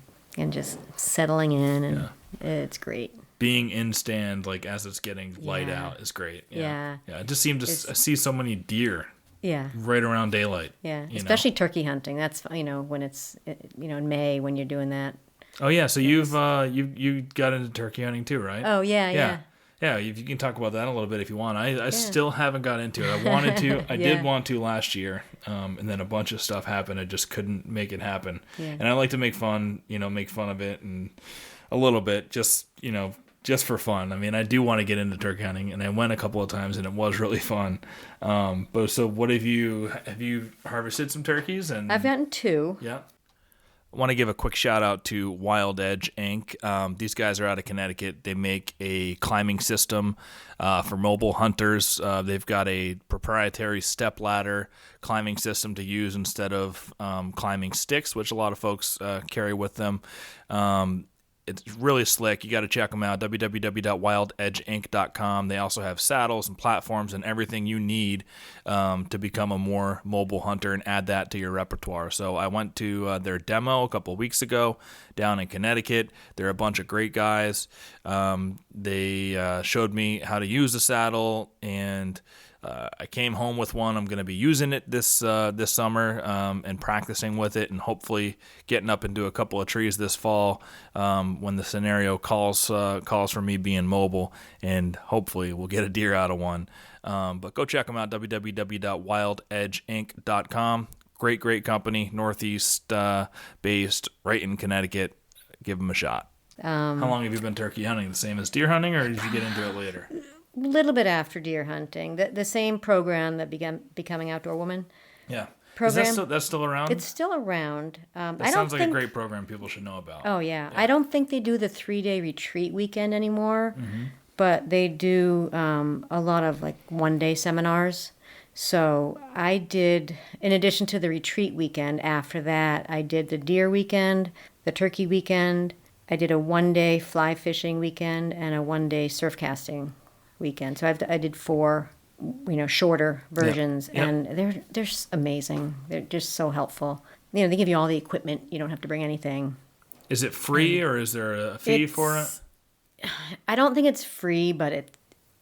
just settling in, and it's great. Being in stand like as it's getting light out is great. Yeah. It just seems to see so many deer. Yeah. Right around daylight. Yeah. Especially turkey hunting. That's when it's in May when you're doing that. Oh yeah, so you got into turkey hunting too, right? Oh yeah. Yeah, you can talk about that a little bit if you want. I still haven't got into it. I wanted to. I did want to last year, and then a bunch of stuff happened. I just couldn't make it happen. Yeah. And I like to make fun of it, and a little bit, just for fun. I mean, I do want to get into turkey hunting, and I went a couple of times, and it was really fun. But so, what have you harvested some turkeys? And I've gotten 2. Yeah. I want to give a quick shout out to Wild Edge Inc. These guys are out of Connecticut. They make a climbing system for mobile hunters. They've got a proprietary step ladder climbing system to use instead of climbing sticks, which a lot of folks carry with them. It's really slick. You got to check them out, www.wildedgeinc.com. They also have saddles and platforms and everything you need to become a more mobile hunter and add that to your repertoire. So I went to their demo a couple of weeks ago down in Connecticut. They're a bunch of great guys. They showed me how to use the saddle, and I came home with one. I'm going to be using it this summer and practicing with it, and hopefully getting up into a couple of trees this fall when the scenario calls for me being mobile, and hopefully we'll get a deer out of one. But go check them out, www.wildedgeinc.com. Great company, Northeast based, right in Connecticut. Give them a shot. How long have you been turkey hunting? The same as deer hunting, or did you get into it later? A little bit after deer hunting. The same program that began Becoming Outdoor Woman. Yeah. Program. Is that's still around? It's still around. That sounds like a great program people should know about. Oh, yeah. I don't think they do the 3-day retreat weekend anymore, but they do a lot of like 1-day seminars. So I did, in addition to the retreat weekend, after that, I did the deer weekend, the turkey weekend. I did a 1-day fly fishing weekend and a 1-day surf casting weekend. So I did 4, shorter versions, and they're just amazing. They're just so helpful. They give you all the equipment. You don't have to bring anything. Is it free, or is there a fee for it? I don't think it's free, but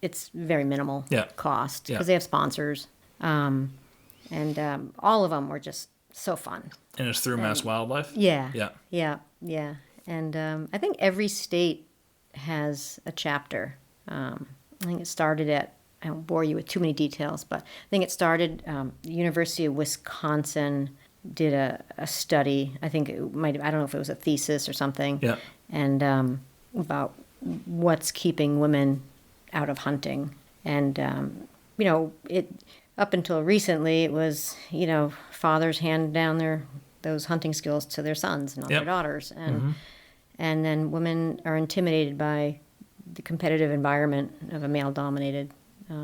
it's very minimal cost because they have sponsors, and all of them were just so fun. And it's through Mass Wildlife? Yeah. And I think every state has a chapter. I think it started I won't bore you with too many details, but I think it started, the University of Wisconsin did a study. I think it I don't know if it was a thesis or something. Yeah. And about what's keeping women out of hunting. And, it up until recently, it was, fathers hand down those hunting skills to their sons, not their daughters. And and then women are intimidated by the competitive environment of a male-dominated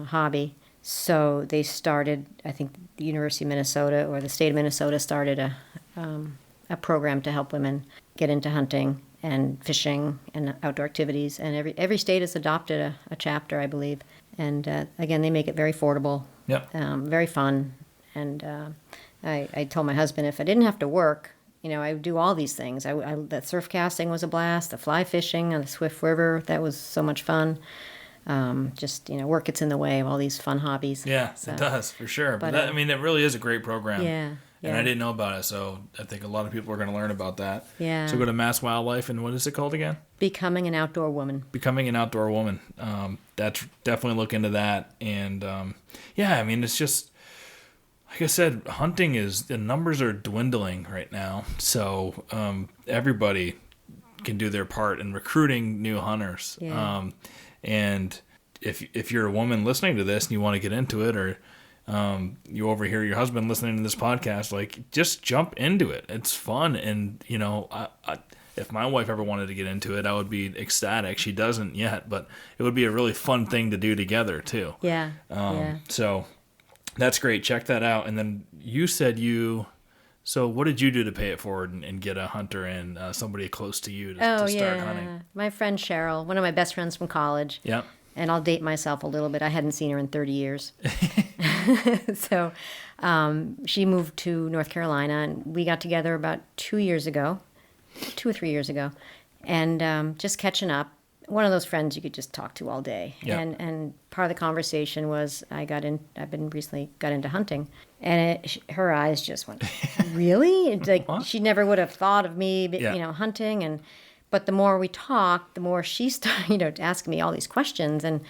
hobby. So they started, I think the University of Minnesota or the state of Minnesota started a program to help women get into hunting and fishing and outdoor activities. And every state has adopted a chapter, I believe. And again, they make it very affordable, very fun. And I told my husband if I didn't have to work, I would do all these things. The surf casting was a blast. The fly fishing on the Swift River, that was so much fun. Work gets in the way of all these fun hobbies. Yeah, so, it does, for sure. But it really is a great program. Yeah. And I didn't know about it, so I think a lot of people are going to learn about that. Yeah. So go to Mass Wildlife, and what is it called again? Becoming an Outdoor Woman. Becoming an Outdoor Woman. That's definitely look into that. And it's just, like I said, hunting the numbers are dwindling right now. So everybody can do their part in recruiting new hunters. Yeah. And if you're a woman listening to this and you want to get into it, or you overhear your husband listening to this podcast, like, just jump into it. It's fun. And, if my wife ever wanted to get into it, I would be ecstatic. She doesn't yet, but it would be a really fun thing to do together too. Yeah. So that's great. Check that out. And then you said so what did you do to pay it forward and get a hunter and somebody close to you to start hunting? My friend Cheryl, one of my best friends from college. Yeah. and I'll date myself a little bit. I hadn't seen her in 30 years. So she moved to North Carolina, and we got together about 2 or 3 years ago, and just catching up. One of those friends you could just talk to all day. Yeah. And part of the conversation was I've been recently got into hunting, and her eyes just went, really? It's like she never would have thought of me, hunting. But the more we talked, the more she started, to ask me all these questions, and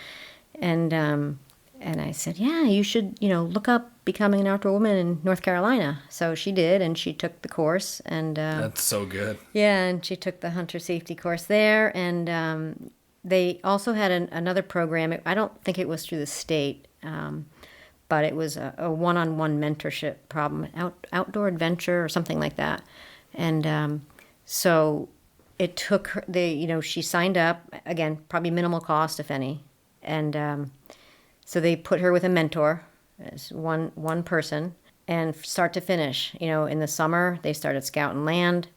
I said, yeah, you should, look up becoming an outdoor woman in North Carolina. So she did, and she took the course. And that's so good. Yeah, and she took the hunter safety course there. And they also had another program. I don't think it was through the state, but it was a one-on-one mentorship problem, outdoor adventure or something like that. And so it took her, she signed up, again, probably minimal cost, if any. And so they put her with a mentor, as one person, and start to finish. In the summer, they started scouting land,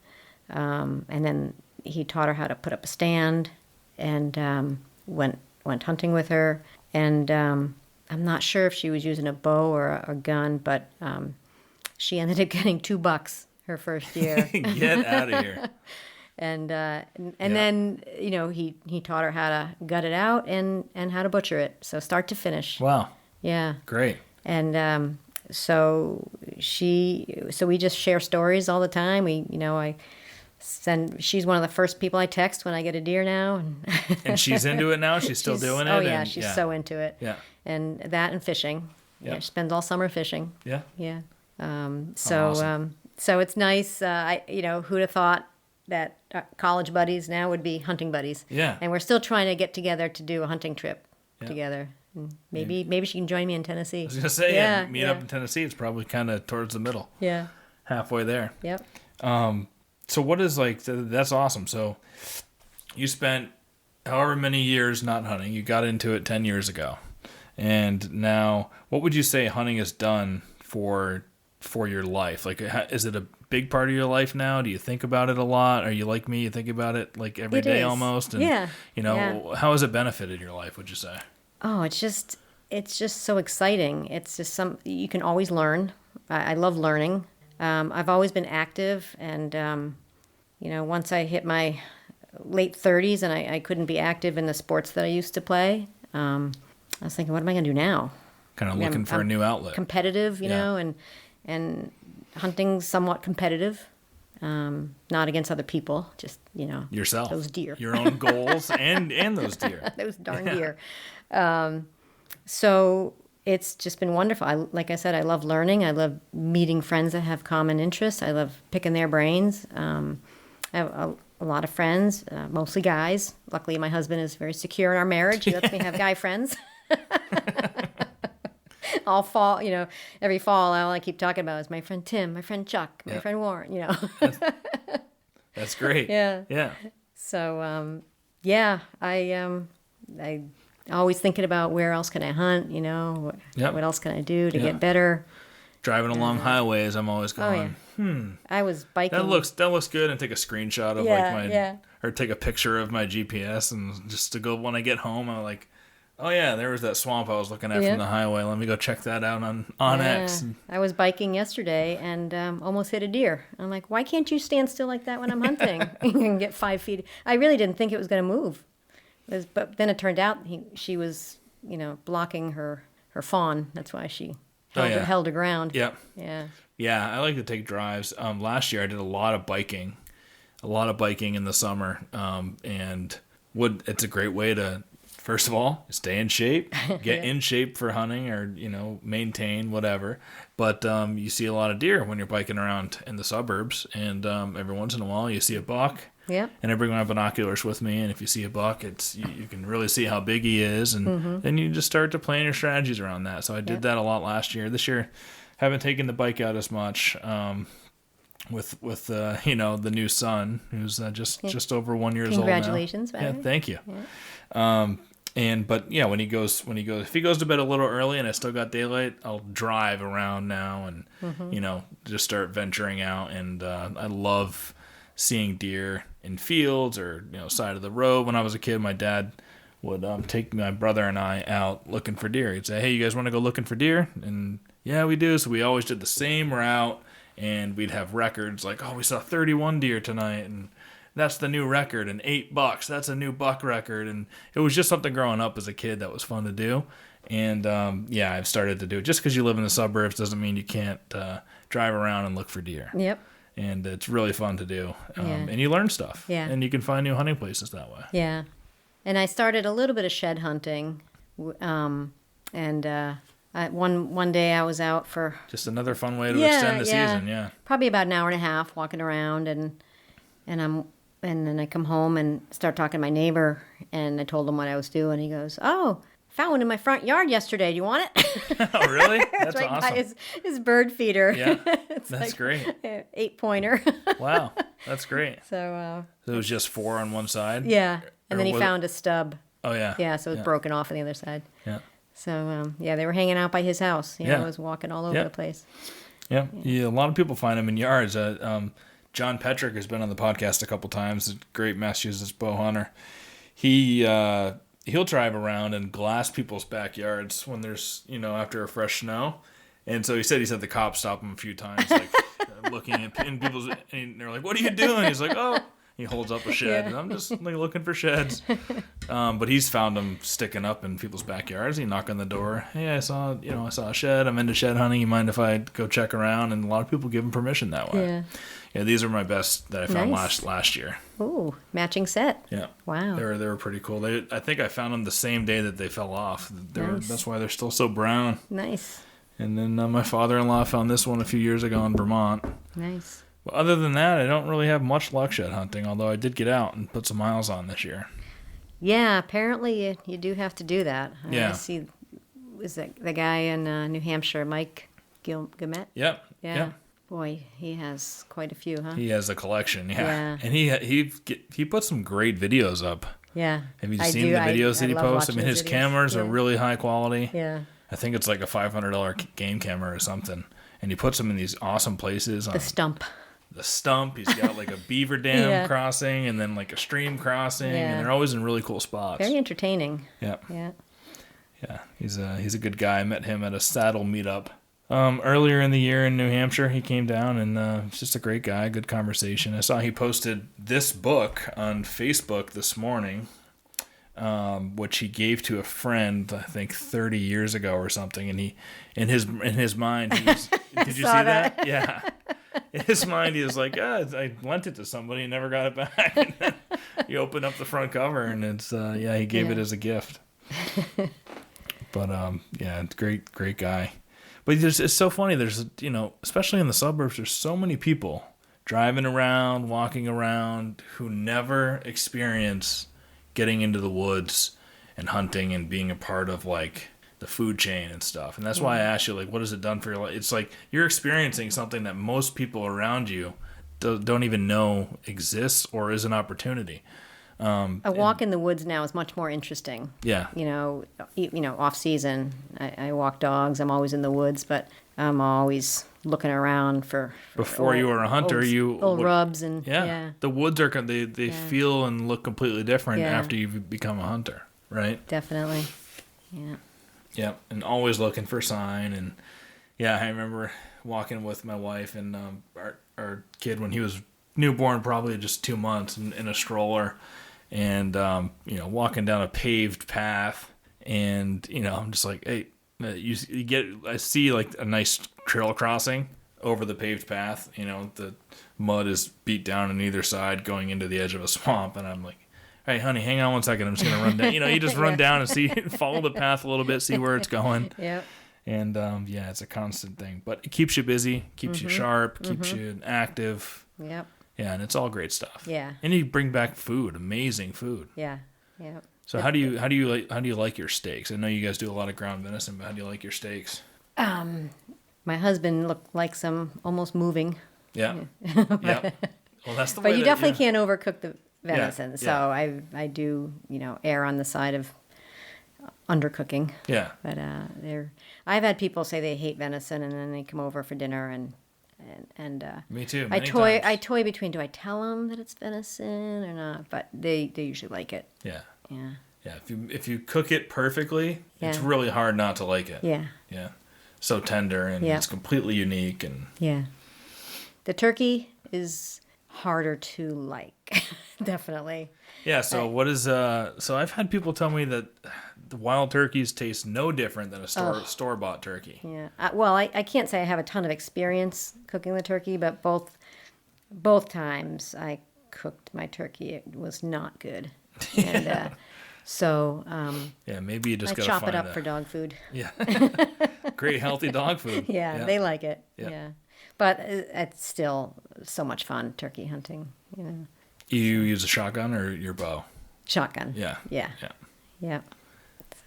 and then he taught her how to put up a stand, and went hunting with her. And I'm not sure if she was using a bow or a gun, but she ended up getting 2 bucks her first year. Get out of here. And then he taught her how to gut it out and how to butcher it, so start to finish. Wow. Yeah. Great. And so we just share stories all the time. She's one of the first people I text when I get a deer now. And she's into it now? She's still doing it? Oh, yeah, she's so into it. Yeah. And that and fishing. Yeah. She spends all summer fishing. Yeah. Yeah. Awesome. So it's nice. Who'd have thought that college buddies now would be hunting buddies. Yeah. And we're still trying to get together to do a hunting trip together. And maybe she can join me in Tennessee. I was going to say, meet up in Tennessee. It's probably kind of towards the middle. Yeah. Halfway there. Yep. So what is that's awesome. So you spent however many years not hunting. You got into it 10 years ago. And now, what would you say hunting has done for your life? Like, is it a big part of your life now? Do you think about it a lot? Are you like me? You think about it like every day almost? And, how has it benefited your life, would you say? Oh, it's just so exciting. It's just you can always learn. I love learning. I've always been active, and once I hit my late 30s and I couldn't be active in the sports that I used to play, I was thinking, what am I going to do now? Kind of looking for a new outlet. Competitive, and hunting's somewhat competitive. Not against other people, just, yourself. Those deer. Your own goals and those deer. Those darn deer. So it's just been wonderful. Like I said, I love learning. I love meeting friends that have common interests. I love picking their brains. I have a lot of friends, mostly guys. Luckily, my husband is very secure in our marriage. He lets me have guy friends. All fall, every fall, all I keep talking about is my friend Tim, my friend Chuck, my friend Warren, That's great. Yeah. Yeah. So, I always thinking about where else can I hunt, what else can I do to get better. Driving along highways, I'm always going, I was biking. That looks good, and take a screenshot of or take a picture of my GPS, and just to go when I get home, I'm like, oh yeah, there was that swamp I was looking at from the highway. Let me go check that out on X. I was biking yesterday and almost hit a deer. I'm like, why can't you stand still like that when I'm hunting? You can get 5 feet. I really didn't think it was going to move. But then it turned out she was, blocking her fawn. That's why she held her ground. Yeah. Yeah. Yeah, I like to take drives. Last year I did a lot of biking in the summer, and it's a great way to, first of all, stay in shape, get in shape for hunting, or maintain whatever. But you see a lot of deer when you're biking around in the suburbs, and every once in a while you see a buck. Yeah. And I bring my binoculars with me, and if you see a buck, you can really see how big he is, and then you just start to plan your strategies around that. So I did that a lot last year. This year, haven't taken the bike out as much. With the new son, who's just over 1 year old now. Congratulations, yeah, thank you. Yeah. When he goes, if he goes to bed a little early and I still got daylight, I'll drive around now and just start venturing out. And I love seeing deer in fields or side of the road. When I was a kid, my dad would take my brother and I out looking for deer. He'd say, hey, you guys want to go looking for deer? And yeah, we do. So we always did the same route, and we'd have records like, oh, we saw 31 deer tonight, and that's the new record, and $8, that's a new buck record. And it was just something growing up as a kid that was fun to do. And yeah, I've started to do it. Just because you live in the suburbs doesn't mean you can't drive around and look for deer. Yep. And it's really fun to do. And you learn stuff. Yeah. And you can find new hunting places that way. Yeah. And I started a little bit of shed hunting. One day I was out for... Just another fun way to extend the season, yeah. Probably about an hour and a half walking around, and then I come home and start talking to my neighbor, and I told him what I was doing. He goes, oh, found one in my front yard yesterday. Do you want it? Oh, really? That's right awesome. by his bird feeder. Yeah, that's great. 8-pointer. Wow, that's great. So it was just 4 on one side? Yeah, and then he was found a stub. Oh, yeah. Yeah, so it was broken off on the other side. Yeah. So, they were hanging out by his house. I was walking all over the place. Yeah. A lot of people find them in yards. John Patrick has been on the podcast a couple times, a great Massachusetts bow hunter. He'll drive around and glass people's backyards when there's, after a fresh snow. And so he said he's had the cops stop him a few times, like looking in people's, and they're like, what are you doing? He's like, oh, he holds up a shed. And I'm just like looking for sheds. But he's found them sticking up in people's backyards. He knock on the door. Hey, I saw a shed. I'm into shed hunting. You mind if I go check around? And a lot of people give him permission that way. Yeah. Yeah, these are my best that I found last year. Ooh, matching set. Yeah. Wow. They were pretty cool. I think I found them the same day that they fell off. That's why they're still so brown. Nice. And then my father-in-law found this one a few years ago in Vermont. Nice. But other than that, I don't really have much luck shed hunting, although I did get out and put some miles on this year. Yeah, apparently you do have to do that. Yeah. I see, was that the guy in New Hampshire, Gil Gamette? Yep. Yeah. Yep. Boy, he has quite a few, huh? He has a collection, Yeah. And he put some great videos up. Yeah. Have you seen the videos that he posts? I mean, his cameras are really high quality. Yeah. I think it's like a $500 game camera or something. And he puts them in these awesome places. The stump. The stump. He's got like a beaver dam crossing and then like a stream crossing. Yeah. And they're always in really cool spots. Very entertaining. Yeah. Yeah. Yeah. He's a good guy. I met him at a saddle meetup. Earlier in the year in New Hampshire, he came down and he's just a great guy, good conversation. I saw he posted this book on Facebook this morning, which he gave to a friend, I think 30 years ago or something. And he, in his mind, he was, did you see that? Yeah. In his mind, he was like, I lent it to somebody and never got it back. And then he opened up the front cover and it's, he gave it as a gift. But, great guy. But it's so funny. There's, especially in the suburbs, there's so many people driving around, walking around who never experience getting into the woods and hunting and being a part of like the food chain and stuff. And that's why I asked you, like, what has it done for your life? It's like you're experiencing something that most people around you don't even know exists or is an opportunity. A walk in the woods now is much more interesting. Yeah. Off season, I walk dogs. I'm always in the woods, but I'm always looking around for before you were a hunter, old rubs and the woods are they feel and look completely different after you've become a hunter, right? Definitely. Yeah. Yeah, and always looking for sign and I remember walking with my wife and our kid when he was newborn, probably just 2 months, in a stroller. And, walking down a paved path and, I'm just like, hey, I see like a nice trail crossing over the paved path. The mud is beat down on either side going into the edge of a swamp. And I'm like, hey, honey, hang on one second. I'm just going to run down. You just run down and follow the path a little bit, see where it's going. Yep. And, it's a constant thing. But it keeps you busy, keeps you sharp, keeps you active. Yep. Yeah, and it's all great stuff. Yeah. And you bring back food, amazing food. Yeah. Yeah. So how do you like your steaks? I know you guys do a lot of ground venison, but how do you like your steaks? My husband likes them almost moving. Yeah. Yeah. Well, that's the way. But you definitely can't overcook the venison. Yeah. So I do, err on the side of undercooking. Yeah. But I've had people say they hate venison and then they come over for dinner and me too. I toy between, do I tell them that it's venison or not? But they usually like it. Yeah. Yeah. Yeah, if you cook it perfectly, it's really hard not to like it. Yeah. Yeah. So tender, and it's completely unique. And yeah. The turkey is harder to like, definitely. Yeah, so what is so I've had people tell me that the wild turkeys taste no different than a store-bought turkey. Yeah. Well, I can't say I have a ton of experience cooking the turkey, but both times I cooked my turkey, it was not good. And so yeah, maybe you just got to chop find it up for dog food. Yeah. Great healthy dog food. Yeah, they like it. Yeah. But it's still so much fun, turkey hunting, you know. You use a shotgun or your bow? Shotgun. Yeah. Yeah. Yeah. Yeah.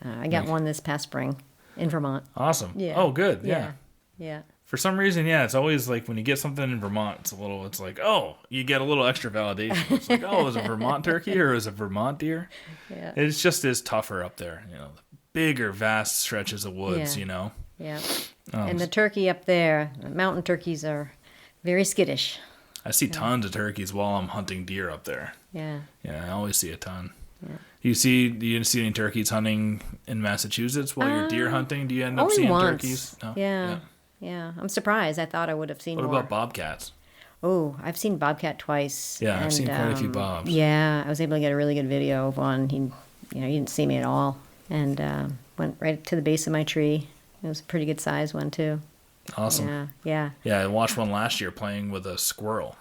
I got one this past spring in Vermont. Awesome. Yeah. Oh, good. Yeah. Yeah. For some reason, it's always like when you get something in Vermont, it's like, oh, you get a little extra validation. It's like, oh, is it Vermont turkey or is it Vermont deer? Yeah. It just is tougher up there, the bigger, vast stretches of woods, Yeah. And the turkey up there, the mountain turkeys are very skittish. I see tons of turkeys while I'm hunting deer up there. Yeah. Yeah, I always see a ton. Yeah. Do you see any turkeys hunting in Massachusetts while you're deer hunting? Do you end up Only seeing once. turkeys? No? Yeah. I'm surprised. I thought I would have seen What more. about bobcats? Oh, I've seen bobcat twice. Yeah, I've seen quite a few bobs. Yeah, I was able to get a really good video of one. He didn't see me at all, and went right to the base of my tree. It was a pretty good size one too. Awesome. Yeah. Yeah, I watched one last year playing with a squirrel.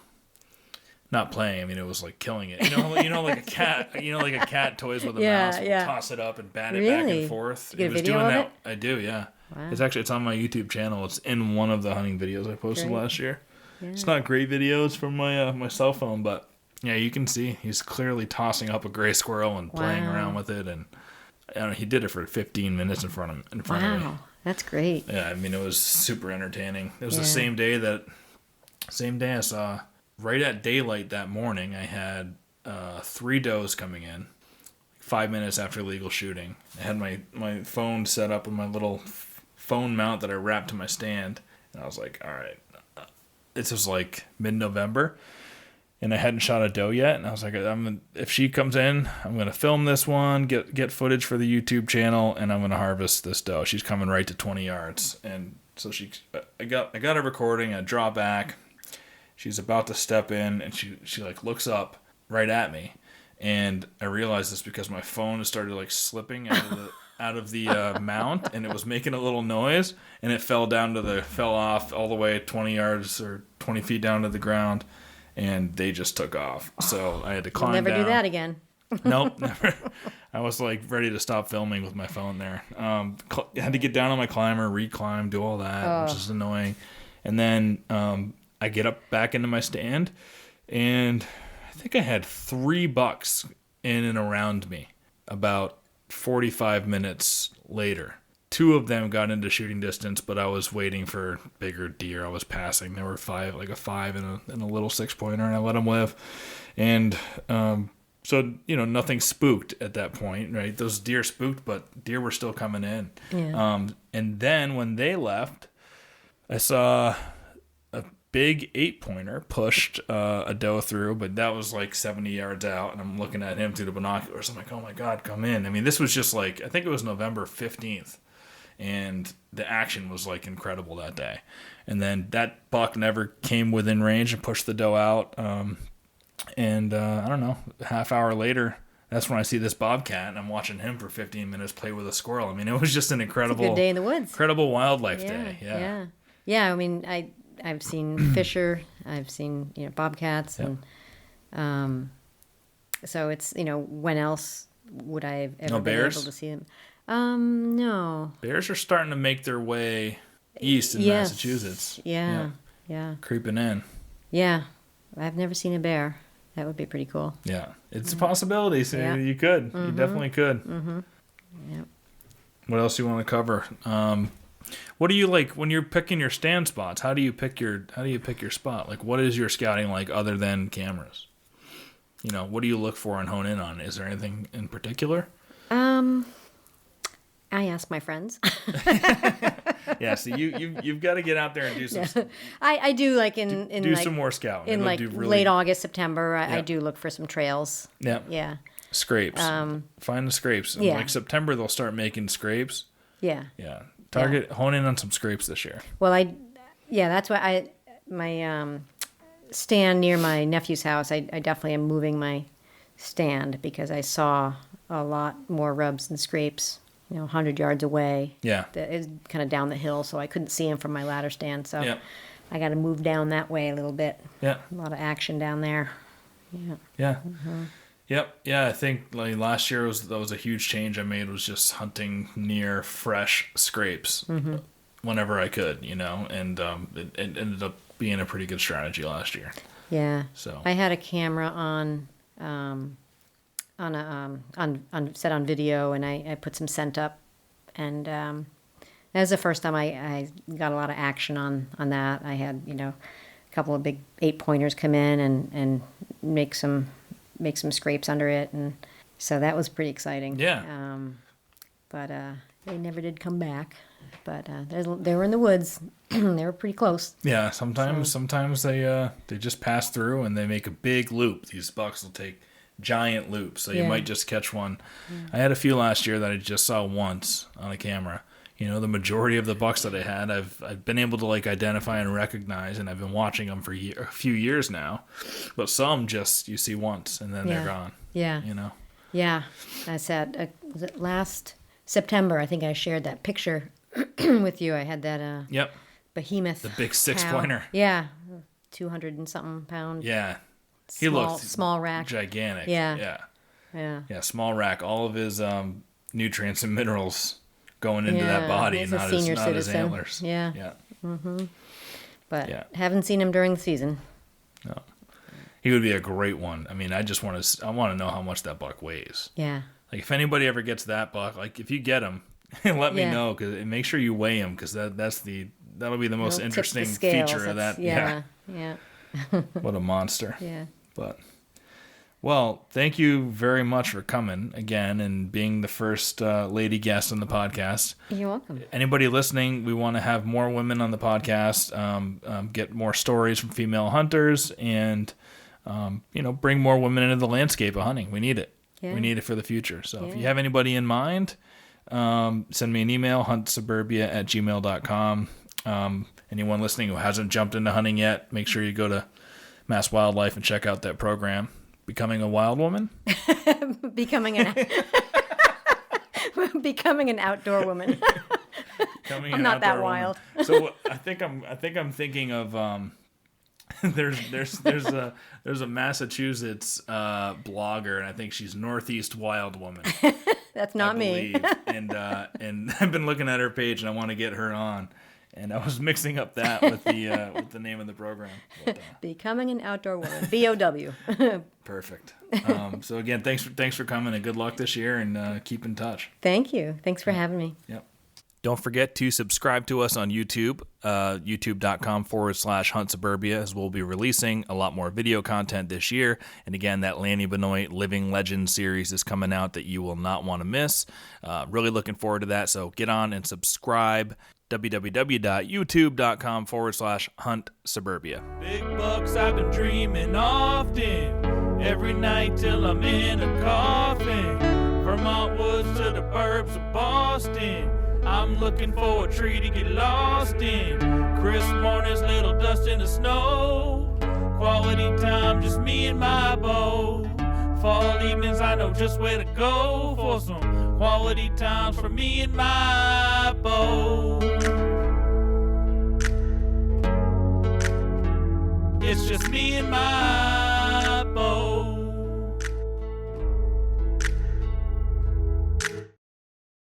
Not playing. I mean, it was like killing it. Like a cat. Like a cat toys with a mouse. Will toss it up and bat it back and forth. You get a was video doing of that. it? I do. Yeah. Wow. It's on my YouTube channel. It's in one of the hunting videos I posted last year. Yeah. It's not great videos from my cell phone, but yeah, you can see he's clearly tossing up a gray squirrel and playing around with it, and I don't know, he did it for 15 minutes in front of me. Wow, that's great. Yeah, I mean, it was super entertaining. It was the same day I saw. Right at daylight that morning, I had 3 does coming in, 5 minutes after legal shooting. I had my phone set up with my little phone mount that I wrapped to my stand, and I was like, all right. This was like mid-November, and I hadn't shot a doe yet, and I was like, if she comes in, I'm going to film this one, get footage for the YouTube channel, and I'm going to harvest this doe. She's coming right to 20 yards, and so I got a recording, I draw back, she's about to step in, and she like looks up right at me, and I realized this because my phone started like slipping out of the mount, and it was making a little noise, and it fell off all the way 20 yards or 20 feet down to the ground, and they just took off. So I had to climb down. Never do that again. Nope, never. I was like ready to stop filming with my phone there. Had to get down on my climber, reclimb, do all that, which is annoying. And then I get up back into my stand, and I think I had 3 bucks in and around me about 45 minutes later. 2 of them got into shooting distance, but I was waiting for bigger deer. I was passing. There were 5, like a 5 and a little 6-pointer, and I let them live. And so, nothing spooked at that point, right? Those deer spooked, but deer were still coming in. Yeah. And then when they left, I saw a big 8-pointer pushed a doe through, but that was like 70 yards out, and I'm looking at him through the binoculars. I'm like, oh my God, come in. I mean, this was just like, I think it was November 15th, and the action was like incredible that day. And then that buck never came within range and pushed the doe out. And I don't know, a half hour later, that's when I see this bobcat, and I'm watching him for 15 minutes play with a squirrel. I mean, it was just an incredible, good day in the woods. Incredible wildlife day. Yeah. I mean, I've seen fisher, I've seen bobcats, and so it's when else would I have ever been able to see them? No. Bears are starting to make their way east in Massachusetts. Yeah. Creeping in. Yeah, I've never seen a bear. That would be pretty cool. Yeah, it's a possibility. So you could, you definitely could. Mm-hmm. Yep. What else do you want to cover? What do you like when you're picking your stand spots? How do you pick your spot? Like, what is your scouting like other than cameras? What do you look for and hone in on? Is there anything in particular? I ask my friends. Yeah, so you've got to get out there and do some. I do like do some more scouting in like late August, September. I do look for some trails. Yeah. Yeah. Scrapes. Find the scrapes. Yeah. Like September, they'll start making scrapes. Yeah. Yeah. Hone in on some scrapes this year. Well, that's why my stand near my nephew's house, I definitely am moving my stand because I saw a lot more rubs and scrapes, 100 yards away. Yeah. It's kind of down the hill, so I couldn't see them from my ladder stand. So Yeah. I got to move down that way a little bit. Yeah. A lot of action down there. Yeah. Yeah. Yep. Yeah. I think like last year that was a huge change I made, was just hunting near fresh scrapes whenever I could, and it ended up being a pretty good strategy last year. Yeah. So I had a camera on set on video, and I put some scent up, and that was the first time I got a lot of action on that. I had a couple of big 8-pointers come in and make some scrapes under it, and so that was pretty exciting. Yeah. But they never did come back. But they were in the woods. They were pretty close. Yeah. Sometimes they just pass through and they make a big loop. These bucks will take giant loops, so you might just catch one. I had a few last year that I just saw once on a camera. The majority of the bucks that I had, I've been able to like identify and recognize, and I've been watching them for a few years now. But some just you see once and then they're gone. Yeah. Yeah. I said, was it last September? I think I shared that picture with you. I had that Yep. behemoth. The big 6-pointer. Yeah. 200 and something pound. Yeah. He looked small rack. Gigantic. Yeah. Yeah, small rack. All of his nutrients and minerals going into that body, he's not a senior his citizen. antlers. Yeah. Yeah. But haven't seen him during the season. No. He would be a great one. I mean, I want to know how much that buck weighs. Yeah. Like if anybody ever gets that buck, like if you get him, let me know, and make sure you weigh him, because that'll be the most interesting feature of that. Yeah. What a monster. Yeah. But well, thank you very much for coming again and being the first lady guest on the podcast. You're welcome. Anybody listening, we want to have more women on the podcast, get more stories from female hunters, and bring more women into the landscape of hunting. We need it. Yeah. We need it for the future. So if you have anybody in mind, send me an email, huntsuburbia@gmail.com. Anyone listening who hasn't jumped into hunting yet, make sure you go to Mass Wildlife and check out that program. Becoming a Wild Woman? Becoming an outdoor woman. I'm not that wild. So I think I'm thinking of there's a Massachusetts blogger, and I think she's Northeast Wild Woman. That's not me. And I've been looking at her page, and I want to get her on. And I was mixing up that with the name of the program. But, Becoming an Outdoor Woman. BOW. Perfect. So again, thanks for coming, and good luck this year, and keep in touch. Thank you. Thanks for having me. Yep. Don't forget to subscribe to us on YouTube, youtube.com/Hunt Suburbia, as we'll be releasing a lot more video content this year. And again, that Lanny Benoit Living Legend series is coming out that you will not want to miss. Really looking forward to that. So get on and subscribe. www.youtube.com/Hunt Suburbia. Big bucks I've been dreaming often, every night till I'm in a coffin. Vermont woods to the burbs of Boston, I'm looking for a tree to get lost in. Crisp mornings, little dust in the snow, quality time, just me and my bow. Fall evenings, I know just where to go for some quality times for me and my